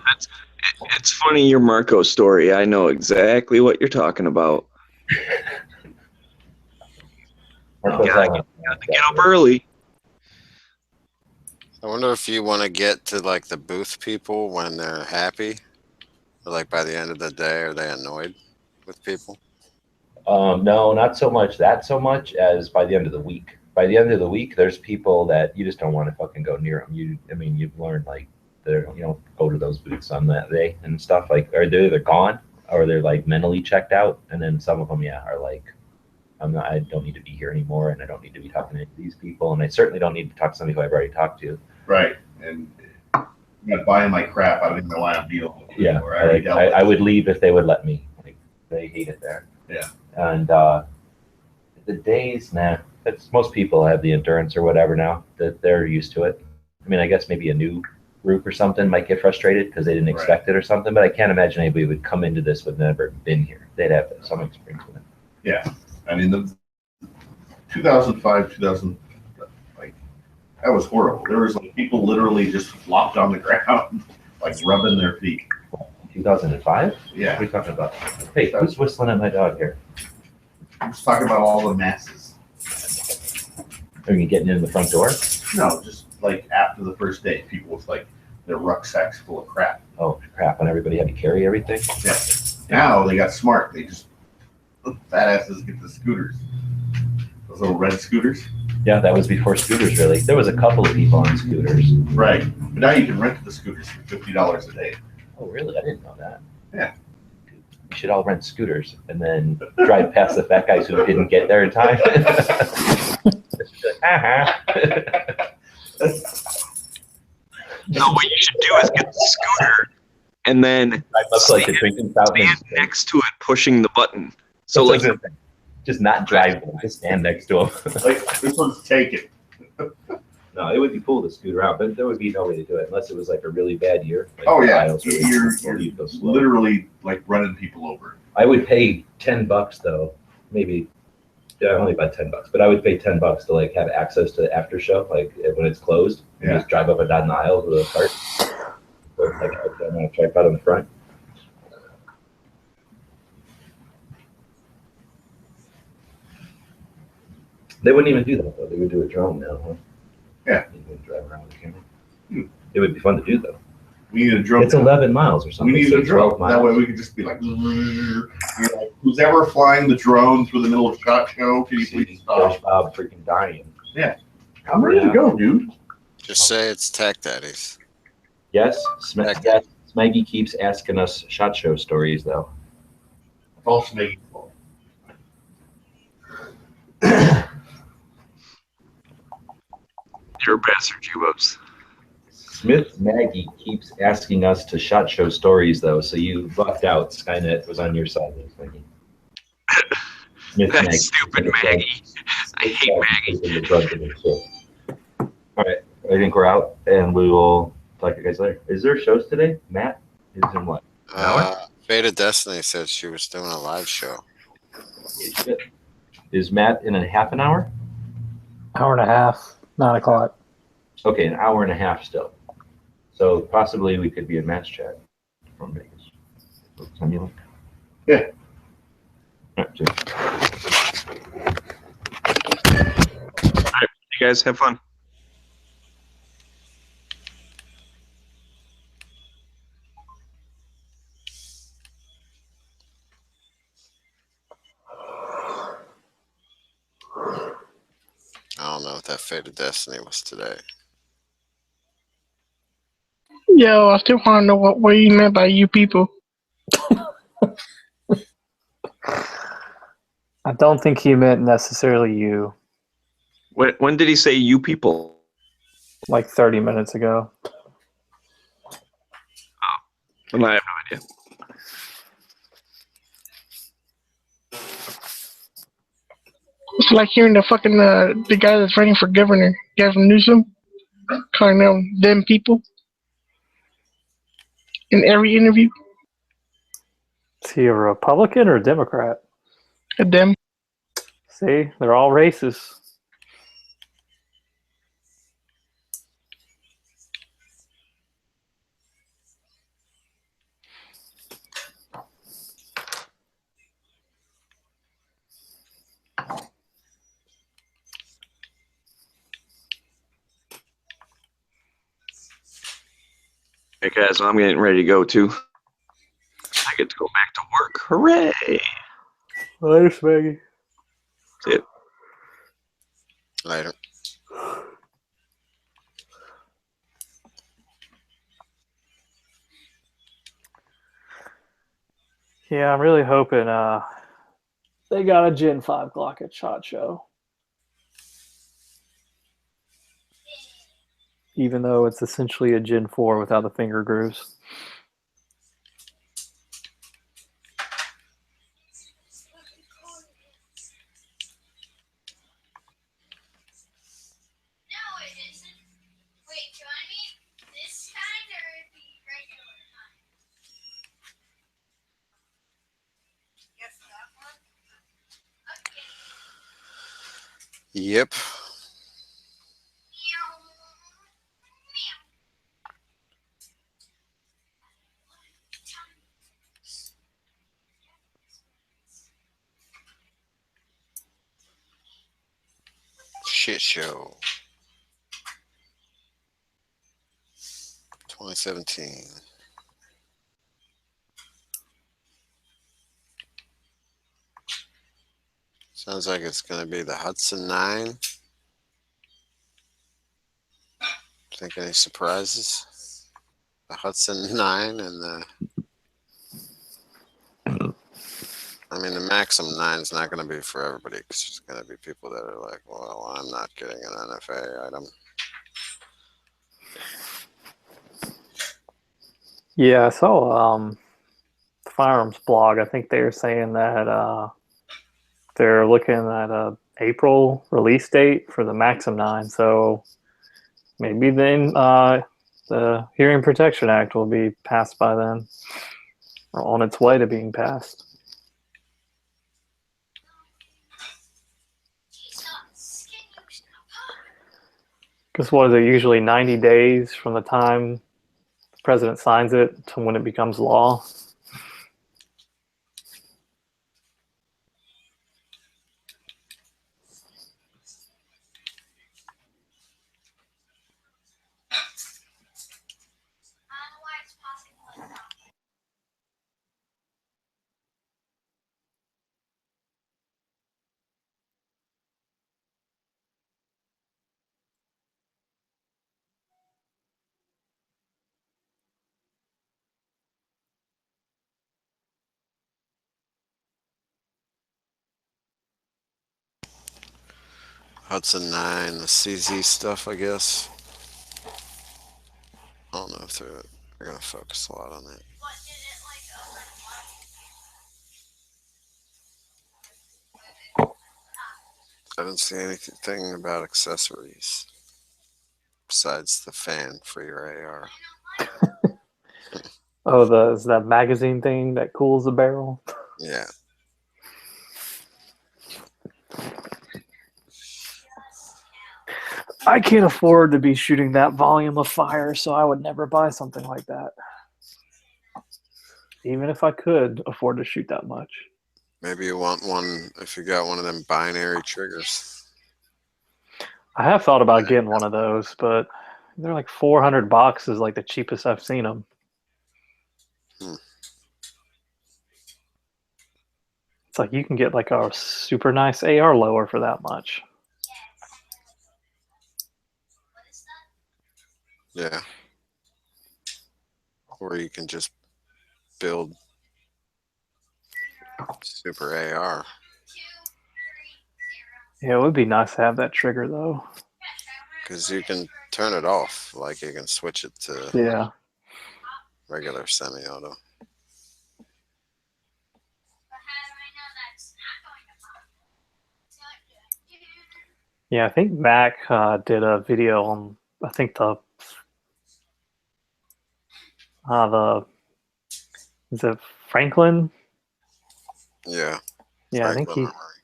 Speaker 5: It's funny your Marco story. I know exactly what you're talking about.
Speaker 1: Marco's
Speaker 5: Yeah,
Speaker 1: like,
Speaker 5: Get up early.
Speaker 2: I wonder if you want to get to like the booth people when they're happy, or like by the end of the day, are they annoyed with people?
Speaker 1: No, not so much as by the end of the week. By the end of the week, there's people that you just don't want to fucking go near them. You've learned like you don't go to those booths on that day and stuff. Like, or they're either gone or they're like mentally checked out. And then some of them, are like, I don't need to be here anymore, and I don't need to be talking to these people, and I certainly don't need to talk to somebody who I've already talked to.
Speaker 3: Right. And I'm not buying my crap. I don't even know why I'm dealing with it
Speaker 1: Yeah,
Speaker 3: anymore. already dealt with
Speaker 1: I
Speaker 3: it.
Speaker 1: would leave if they would let me. Like, they hate it there.
Speaker 3: Yeah.
Speaker 1: And the days, most people have the endurance or whatever now that they're used to it. I mean, I guess maybe a new group or something might get frustrated because they didn't expect it or something, but I can't imagine anybody would come into this with never been here. They'd have some experience with it.
Speaker 3: Yeah. I mean, the 2005, like, that was horrible. There was like people literally just flopped on the ground, like rubbing their feet.
Speaker 1: 2005? What
Speaker 3: Yeah.
Speaker 1: are we talking about? Hey, who's whistling at my dog here?
Speaker 3: I'm just talking about all the masses.
Speaker 1: Are you getting in the front door?
Speaker 3: No, just like after the first day, people with like their rucksacks full of crap.
Speaker 1: Oh, crap. And everybody had to carry everything?
Speaker 3: Yeah. Now they got smart. They just, fat asses get the scooters. Those little red scooters.
Speaker 1: Yeah, that was before scooters, really. There was a couple of people on scooters.
Speaker 3: Right. But now you can rent the scooters for $50 a day.
Speaker 1: Oh, really? I didn't know that.
Speaker 3: Yeah.
Speaker 1: We should all rent scooters and then drive past the fat guys who didn't get there in time. Just be like,
Speaker 5: No, what you should do is get the scooter and then
Speaker 1: drive up to like the drinking fountain.
Speaker 5: stand next to it, pushing the button. So
Speaker 1: That's
Speaker 5: like,
Speaker 1: what I'm saying. Just not drive them, just stand next to them.
Speaker 3: Like, this one's taken.
Speaker 1: No, it would be cool to scoot around, but there would be no way to do it unless it was like a really bad year. Like
Speaker 3: Oh, yeah.
Speaker 1: miles really
Speaker 3: You're
Speaker 1: slow, you'd go slow.
Speaker 3: literally like running people over.
Speaker 1: I would pay $10 though, maybe. Yeah, only about $10, but I would pay $10 to like have access to the after show, like when it's closed. And
Speaker 3: Yeah.
Speaker 1: just drive up and down the aisle with a cart. Or like I'm gonna tripod on the front. They wouldn't even do that though. They would do a drone now, huh?
Speaker 3: Yeah.
Speaker 1: You would drive around with a camera. It would be fun to do though.
Speaker 3: We need a drone.
Speaker 1: It's 11 miles or
Speaker 3: We
Speaker 1: something.
Speaker 3: need
Speaker 1: so
Speaker 3: a drone.
Speaker 1: 12 miles.
Speaker 3: That way we could just be like, who's ever flying the drone through the middle of SHOT Show? Can you please
Speaker 1: Josh
Speaker 3: stop?
Speaker 1: Bob freaking dying.
Speaker 3: I'm ready to go, dude.
Speaker 2: Just say it's Tech Daddies.
Speaker 1: Yes,
Speaker 2: Heck.
Speaker 1: yes, Maggie keeps asking us SHOT Show stories, though.
Speaker 3: False Maggie's fault.
Speaker 5: You're a bastard, Jubos.
Speaker 1: Smith Maggie keeps asking us to SHOT Show stories, though, so you lucked out. Skynet was on your side, Maggie. Smith
Speaker 5: That's
Speaker 1: Maggie.
Speaker 5: stupid, Maggie. I hate Maggie.
Speaker 1: All right, I think we're out, and we will talk to you guys later. Is there shows today? Matt is in what? An hour?
Speaker 2: Fate of Destiny said she was doing a live show.
Speaker 1: Is Matt in a half an hour?
Speaker 4: Hour and a half, 9 o'clock.
Speaker 1: Okay, an hour and a half still. So possibly we could be in Matt's chat from Vegas. Send me a link.
Speaker 3: Yeah.
Speaker 1: All right, cheers.
Speaker 5: You guys have fun.
Speaker 2: I don't know if that Fate of Destiny was today.
Speaker 6: Yo, I still want to know what you meant by you people.
Speaker 4: I don't think he meant necessarily you,
Speaker 5: When did he say you people?
Speaker 4: like 30 minutes ago.
Speaker 5: And I have no idea.
Speaker 6: It's like hearing the fucking the guy that's running for governor, Gavin Newsom, calling them people in every interview.
Speaker 4: Is he a Republican or a Democrat?
Speaker 6: Them.
Speaker 4: See, they're all racist.
Speaker 5: Hey guys, I'm getting ready to go too. I get to go back to work. Hooray!
Speaker 4: Later, Maggie.
Speaker 5: See ya.
Speaker 2: Later.
Speaker 4: Yeah, I'm really hoping they got a Gen 5 Glock at SHOT Show. Even though it's essentially a Gen 4 without the finger grooves.
Speaker 2: Yep. Shit show. 2017. Sounds like it's going to be the Hudson 9. Think any surprises? The Hudson 9 and the... I mean, the Maxim 9 is not going to be for everybody because there's going to be people that are like, well, I'm not getting an NFA item.
Speaker 4: Yeah, I saw the Firearms blog. I think they were saying that they're looking at a April release date for the Maxim 9. So maybe then the Hearing Protection Act will be passed by then, or on its way to being passed. Because what is it, usually 90 days from the time the president signs it to when it becomes law?
Speaker 2: Hudson 9, the CZ stuff, I guess. I don't know if they're going to focus a lot on that. I didn't see anything about accessories besides the fan for your AR.
Speaker 4: Oh, is that magazine thing that cools the barrel?
Speaker 2: Yeah.
Speaker 4: I can't afford to be shooting that volume of fire, so I would never buy something like that. Even if I could afford to shoot that much.
Speaker 2: Maybe you want one if you got one of them binary triggers.
Speaker 4: I have thought about getting one of those, but they're like $400 is like the cheapest I've seen them. It's like you can get like a super nice AR lower for that much.
Speaker 2: Yeah. Or you can just build super AR.
Speaker 4: Yeah, it would be nice to have that trigger though.
Speaker 2: Because you can turn it off. Like you can switch it to
Speaker 4: Yeah.
Speaker 2: regular semi-auto.
Speaker 4: Yeah, I think Mac did a video on, I think the is it Franklin?
Speaker 2: Yeah.
Speaker 4: Yeah, I think
Speaker 2: Franklin
Speaker 4: he,
Speaker 2: Armory.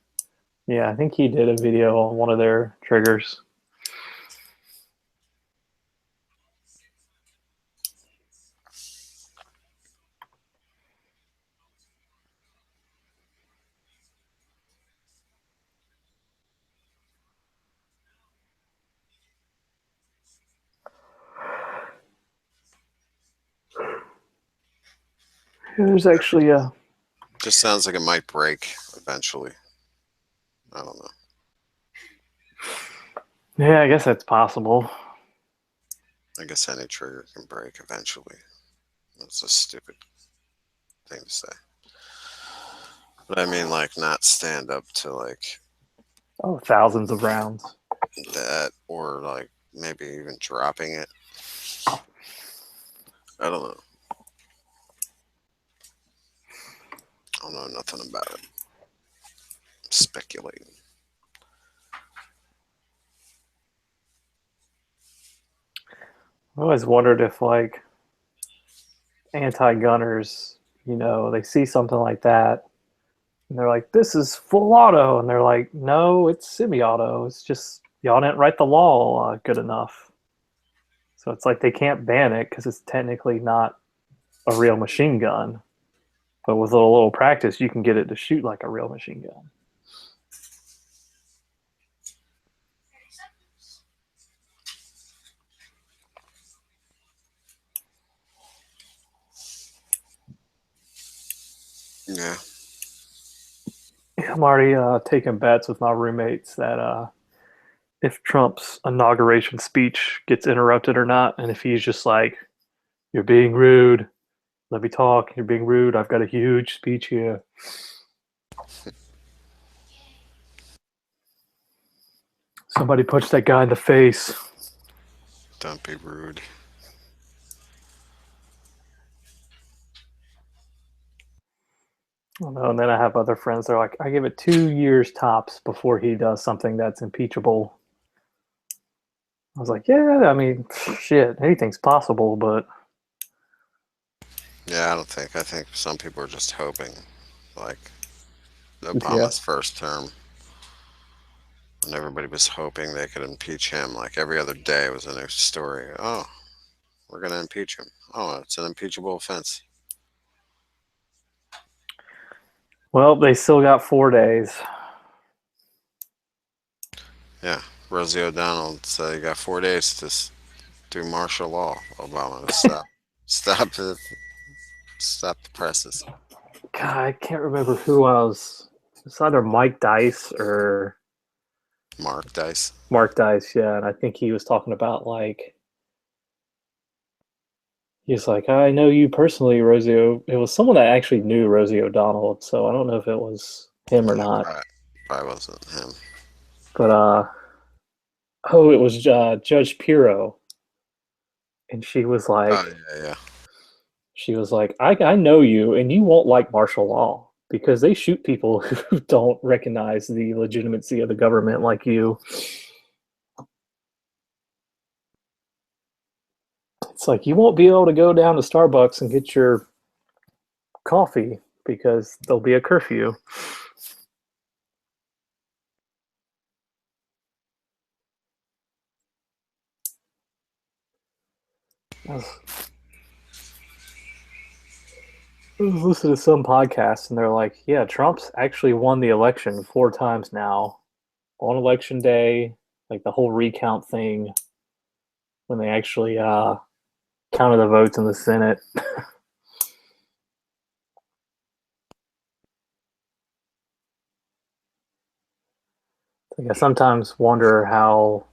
Speaker 4: yeah, I think he did a video on one of their triggers. There's actually a
Speaker 2: Just sounds like it might break eventually. I don't know.
Speaker 4: yeah, I guess that's possible.
Speaker 2: I guess any trigger can break eventually. That's a stupid thing to say. But I mean, like, not stand up to, like,
Speaker 4: Oh, thousands of rounds.
Speaker 2: that, or, like, maybe even dropping it. I don't know. I don't know nothing about it. Speculating.
Speaker 4: I always wondered if like anti-gunners, they see something like that and they're like, this is full auto, and they're like, no, it's semi-auto. It's just y'all didn't write the law good enough. So it's like they can't ban it because it's technically not a real machine gun. But with a little practice, you can get it to shoot like a real machine gun.
Speaker 2: Yeah.
Speaker 4: I'm already taking bets with my roommates that if Trump's inauguration speech gets interrupted or not, and if he's just like, you're being rude, let me talk, you're being rude, I've got a huge speech here. Somebody punch that guy in the face.
Speaker 2: Don't be rude.
Speaker 4: And then I have other friends that are like, I give it 2 years tops before he does something that's impeachable. I was like, yeah, I mean, shit, anything's possible, but
Speaker 2: Yeah, I think some people are just hoping, like, Obama's first term. And everybody was hoping they could impeach him. Like, every other day was a new story. Oh, we're going to impeach him. Oh, it's an impeachable offense.
Speaker 4: well, they still got 4 days.
Speaker 2: Yeah, Rosie O'Donnell said you got 4 days to do martial law, Obama, to stop the presses.
Speaker 4: God, I can't remember who else. It's either Mike Dice or
Speaker 2: Mark Dice.
Speaker 4: Mark Dice, yeah. And I think he was talking about like, he's like, I know you personally, Rosie. It was someone that actually knew Rosie O'Donnell, so I don't know if it was him or not.
Speaker 2: Probably wasn't him.
Speaker 4: But Oh, it was Judge Pirro, and she was like,
Speaker 2: Oh yeah,
Speaker 4: I know you, and you won't like martial law because they shoot people who don't recognize the legitimacy of the government like you. It's like you won't be able to go down to Starbucks and get your coffee because there'll be a curfew. I was listening to some podcasts and they're like, yeah, Trump's actually won the election 4 times now on election day, like the whole recount thing when they actually counted the votes in the Senate. Like, I sometimes wonder how,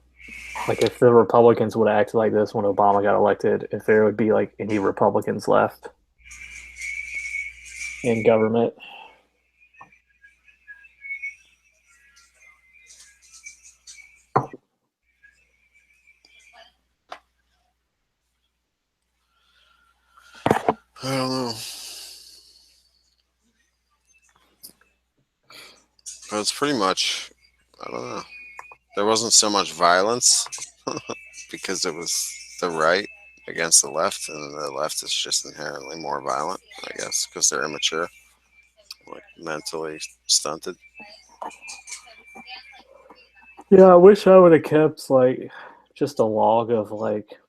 Speaker 4: like, if the Republicans would have acted like this when Obama got elected, if there would be like any Republicans left in government.
Speaker 2: I don't know. But it's pretty much, I don't know. There wasn't so much violence because it was the right against the left, and the left is just inherently more violent, I guess, because they're immature, like mentally stunted.
Speaker 4: Yeah, I wish I would have kept like just a log of like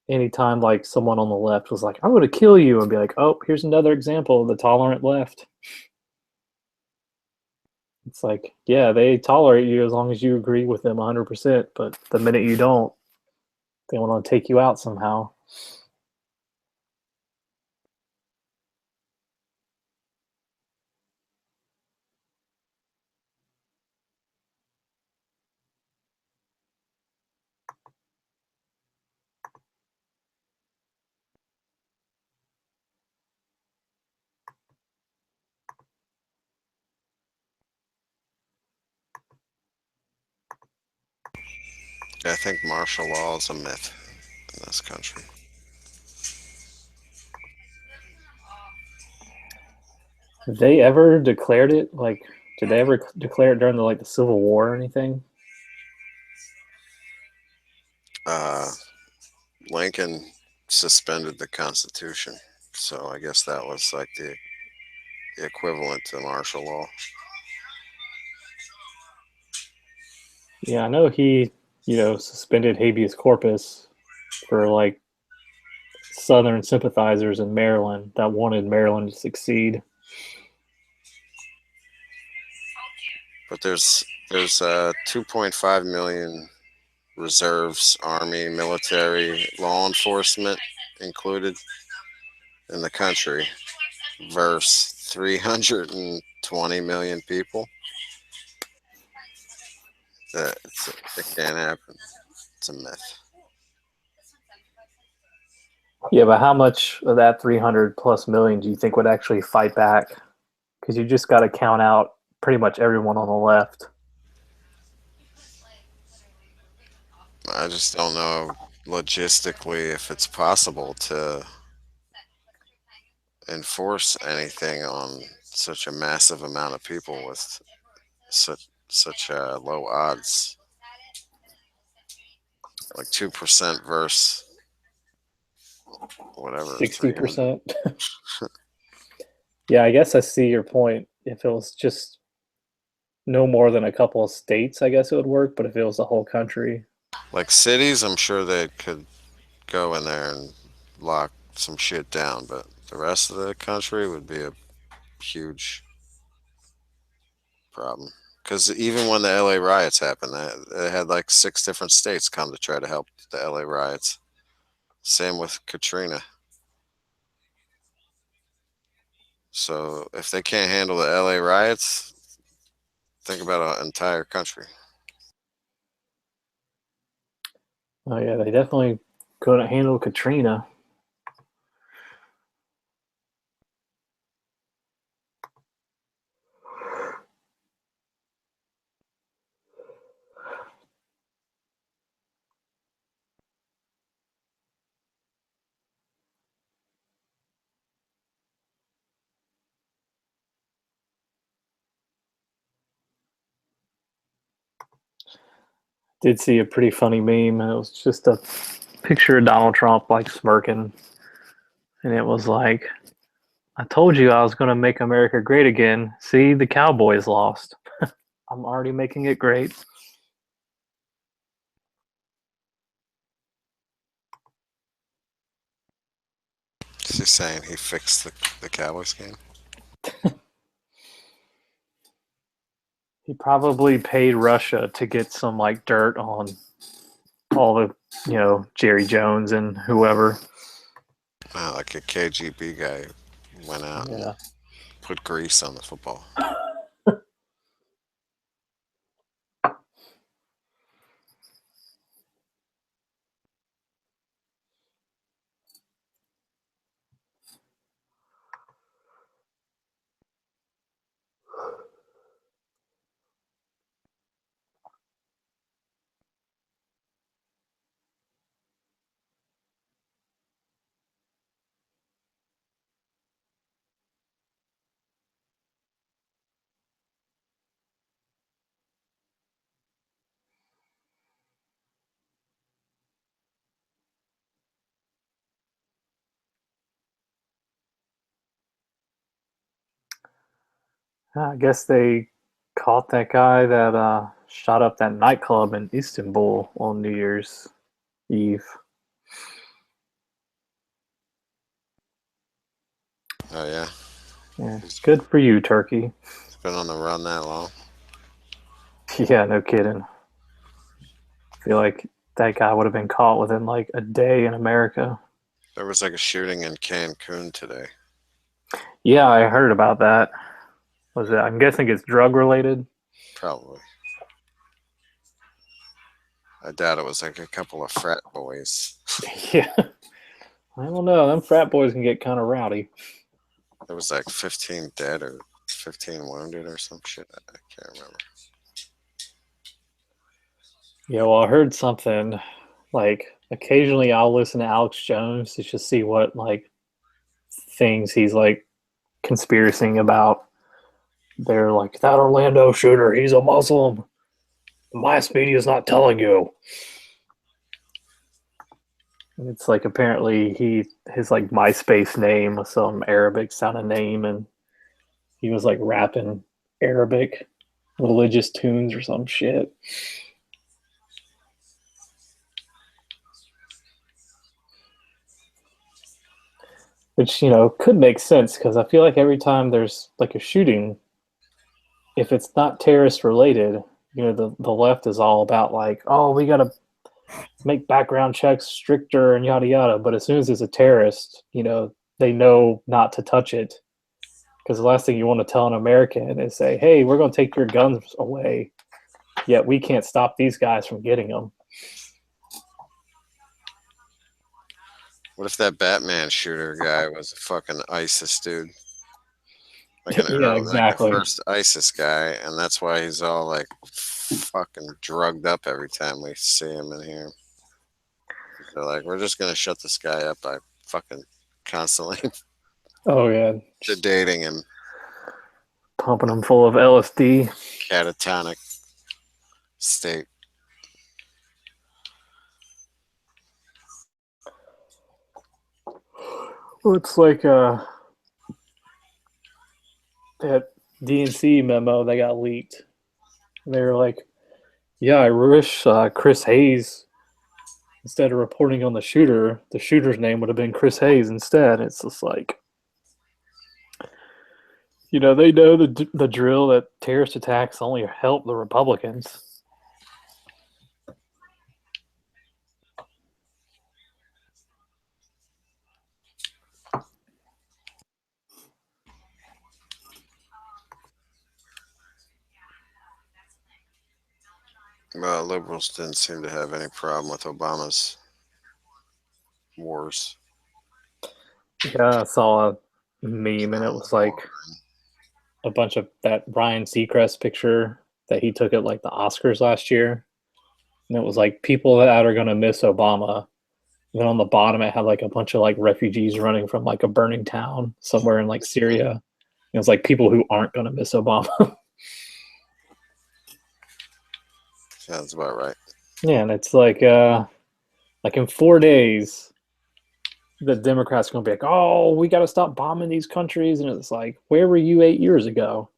Speaker 4: anytime like someone on the left was like, I'm going to kill you, and be like, oh, here's another example of the tolerant left. It's like, yeah, they tolerate you as long as you agree with them 100%, but the minute you don't, they want to take you out somehow.
Speaker 2: I think martial law is a myth in this country.
Speaker 4: Have they ever declared it? Like, did they ever declare it during the Civil War or anything?
Speaker 2: Uh, Lincoln suspended the Constitution, so I guess that was like the equivalent to martial law.
Speaker 4: Yeah, I know he, suspended habeas corpus for like Southern sympathizers in Maryland that wanted Maryland to succeed.
Speaker 2: But there's 2.5 million reserves, army, military, law enforcement included in the country versus 320 million people. It can't happen. It's a myth.
Speaker 4: Yeah, but how much of that 300 plus million do you think would actually fight back? Because you just got to count out pretty much everyone on the left.
Speaker 2: I just don't know logistically if it's possible to enforce anything on such a massive amount of people with such low odds. Like 2% versus whatever 300.
Speaker 4: 60%. Yeah, I guess I see your point. If it was just no more than a couple of states, I guess it would work. But if it was the whole country,
Speaker 2: Like cities, I'm sure they could go in there and lock some shit down, but the rest of the country would be a huge problem. Because even when the LA riots happened, they had like 6 different states come to try to help the LA riots. Same with Katrina. So if they can't handle the LA riots, think about an entire country.
Speaker 4: oh yeah, they definitely couldn't handle Katrina. did see a pretty funny meme, and it was just a picture of Donald Trump like smirking, and it was like, "I told you I was going to make America great again. See, the Cowboys lost. I'm already making it great."
Speaker 2: Is he saying he fixed the Cowboys game?
Speaker 4: He probably paid Russia to get some like dirt on all the, Jerry Jones and whoever.
Speaker 2: Like a KGB guy went out and
Speaker 4: Yeah.
Speaker 2: put grease on the football.
Speaker 4: I guess they caught that guy that shot up that nightclub in Istanbul on New Year's Eve.
Speaker 2: Oh yeah,
Speaker 4: Yeah, good for you, Turkey.
Speaker 2: he's been on the run that long.
Speaker 4: Yeah, no kidding. I feel like that guy would have been caught within like a day in America.
Speaker 2: There was like a shooting in Cancun today.
Speaker 4: Yeah, I heard about that. Was it? I'm guessing it's drug related.
Speaker 2: Probably. I doubt it was like a couple of frat boys.
Speaker 4: Yeah, I don't know. Them frat boys can get kind of rowdy.
Speaker 2: There was like 15 dead or 15 wounded or some shit. I can't remember.
Speaker 4: Yeah, well, I heard something like occasionally I'll listen to Alex Jones to just see what like things he's like conspiracing about. They're like, that Orlando shooter, he's a Muslim. The mass media is not telling you. And it's like apparently his like MySpace name was some Arabic sounding name, and he was like rapping Arabic religious tunes or some shit. Which, could make sense because I feel like every time there's like a shooting, if it's not terrorist related, the left is all about like, oh, we got to make background checks stricter and yada yada. But as soon as it's a terrorist, they know not to touch it. Because the last thing you want to tell an American is say, hey, we're going to take your guns away, yet we can't stop these guys from getting them.
Speaker 2: What if that Batman shooter guy was a fucking ISIS dude? Like
Speaker 4: Yeah, exactly.
Speaker 2: Like the first ISIS guy, and that's why he's all like fucking drugged up every time we see him in here. They're like, we're just gonna shut this guy up by fucking constantly
Speaker 4: Oh yeah,
Speaker 2: sedating him,
Speaker 4: pumping him full of LSD.
Speaker 2: catatonic state.
Speaker 4: Well, it's like that DNC memo that got leaked. They were like, yeah, I wish Chris Hayes, instead of reporting on the shooter's name would have been Chris Hayes instead. It's just like, they know the drill that terrorist attacks only help the Republicans.
Speaker 2: Well, liberals didn't seem to have any problem with Obama's wars.
Speaker 4: Yeah, I saw a meme and it was like a bunch of that Ryan Seacrest picture that he took at like the Oscars last year. And it was like people that are going to miss Obama. And then on the bottom, it had like a bunch of like refugees running from like a burning town somewhere in like Syria. And it was like people who aren't going to miss Obama.
Speaker 2: Sounds about right.
Speaker 4: Yeah, and it's like in 4 days, the Democrats are gonna be like, "Oh, we got to stop bombing these countries," and it's like, "Where were you 8 years ago?"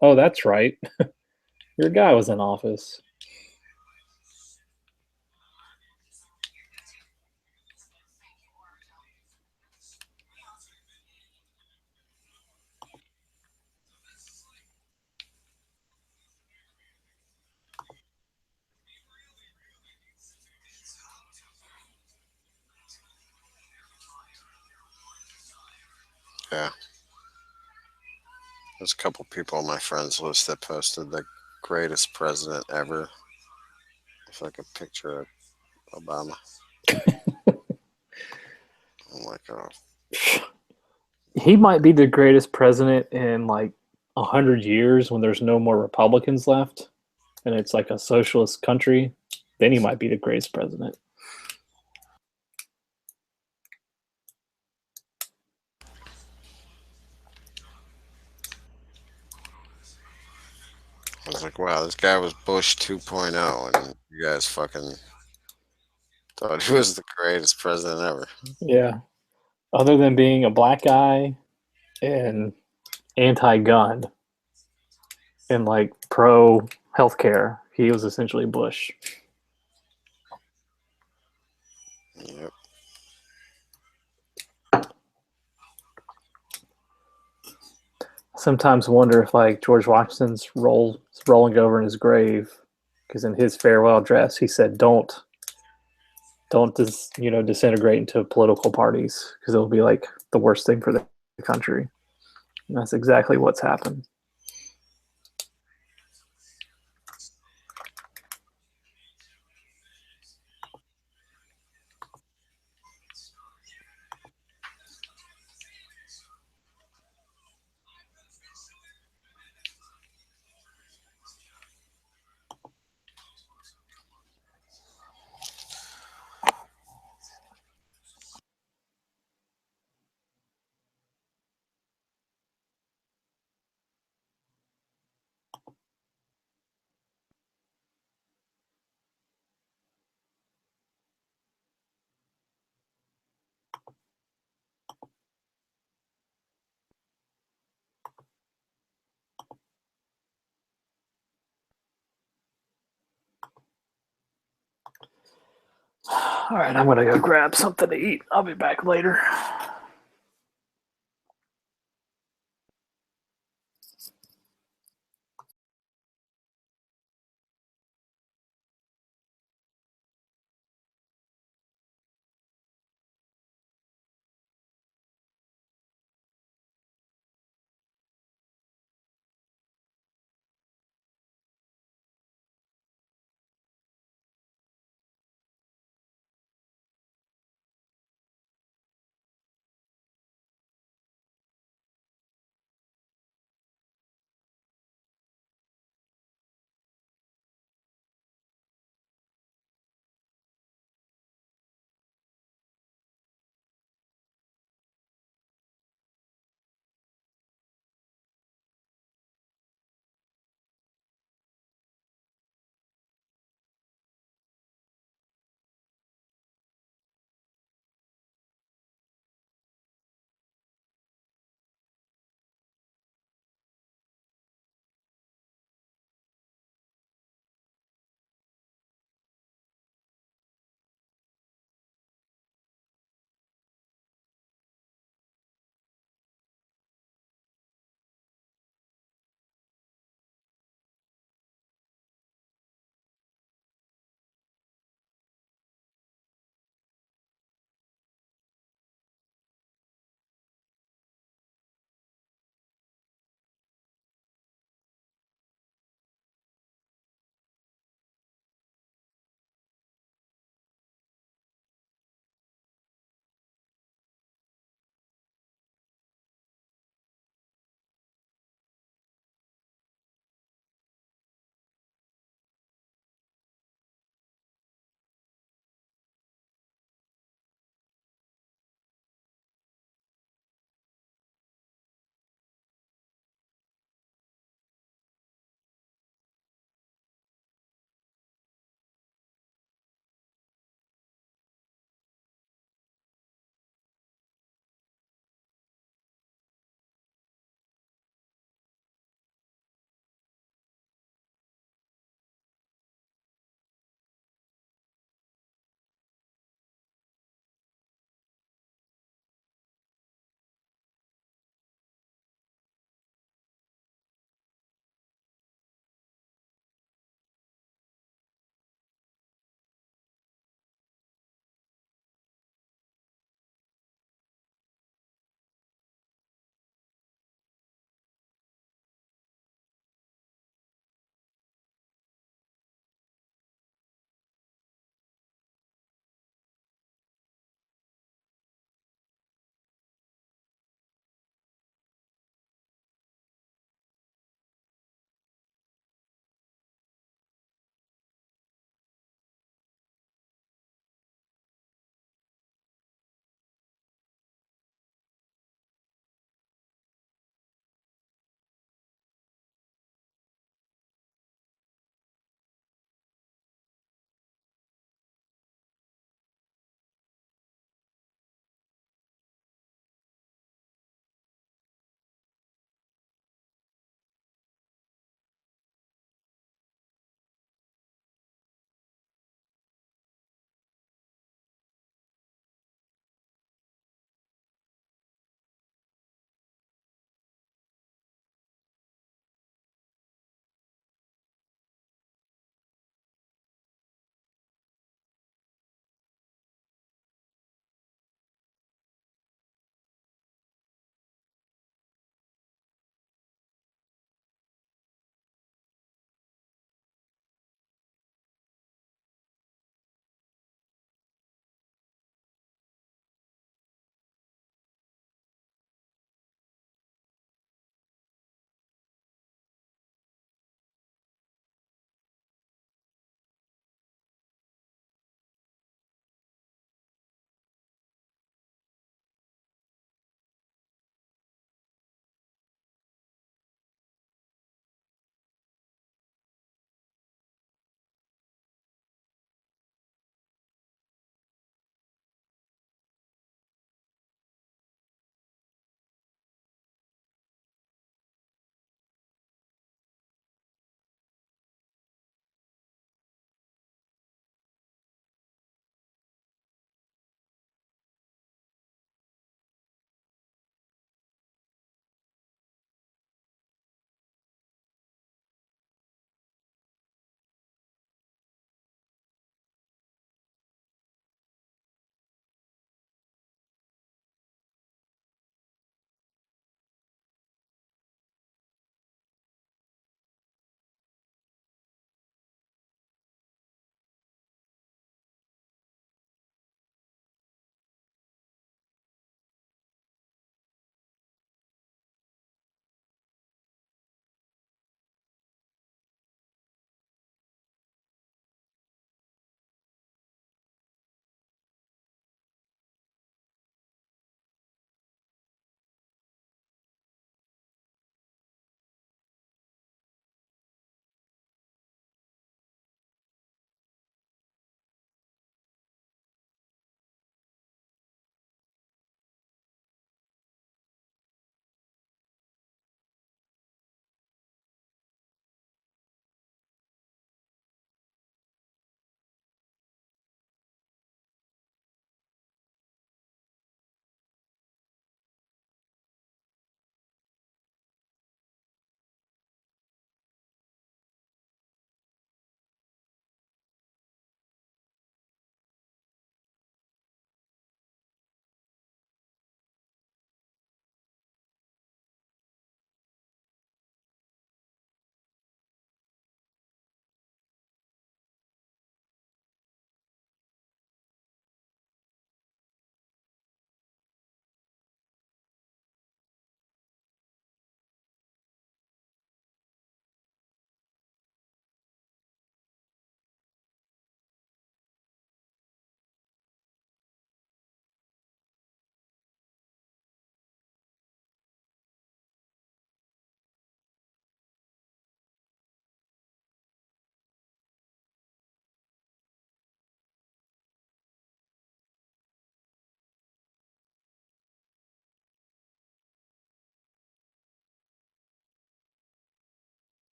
Speaker 4: Oh, that's right, your guy was in office.
Speaker 2: Yeah. There's a couple people on my friends list that posted the greatest president ever. If I could picture Obama. I'm like, oh,
Speaker 4: He might be the greatest president in like 100 years when there's no more Republicans left, and it's like a socialist country. Then he might be the greatest president.
Speaker 2: I was like, wow, this guy was Bush 2.0, and you guys fucking thought he was the greatest president ever.
Speaker 4: Yeah. Other than being a black guy and anti-gun and like pro healthcare, he was essentially Bush.
Speaker 2: Yep.
Speaker 4: Sometimes wonder if like George Washington's rolling over in his grave, because in his farewell address he said, "Don't disintegrate into political parties, because it'll be like the worst thing for the country." And that's exactly what's happened. All right, I'm gonna go grab something to eat. I'll be back later.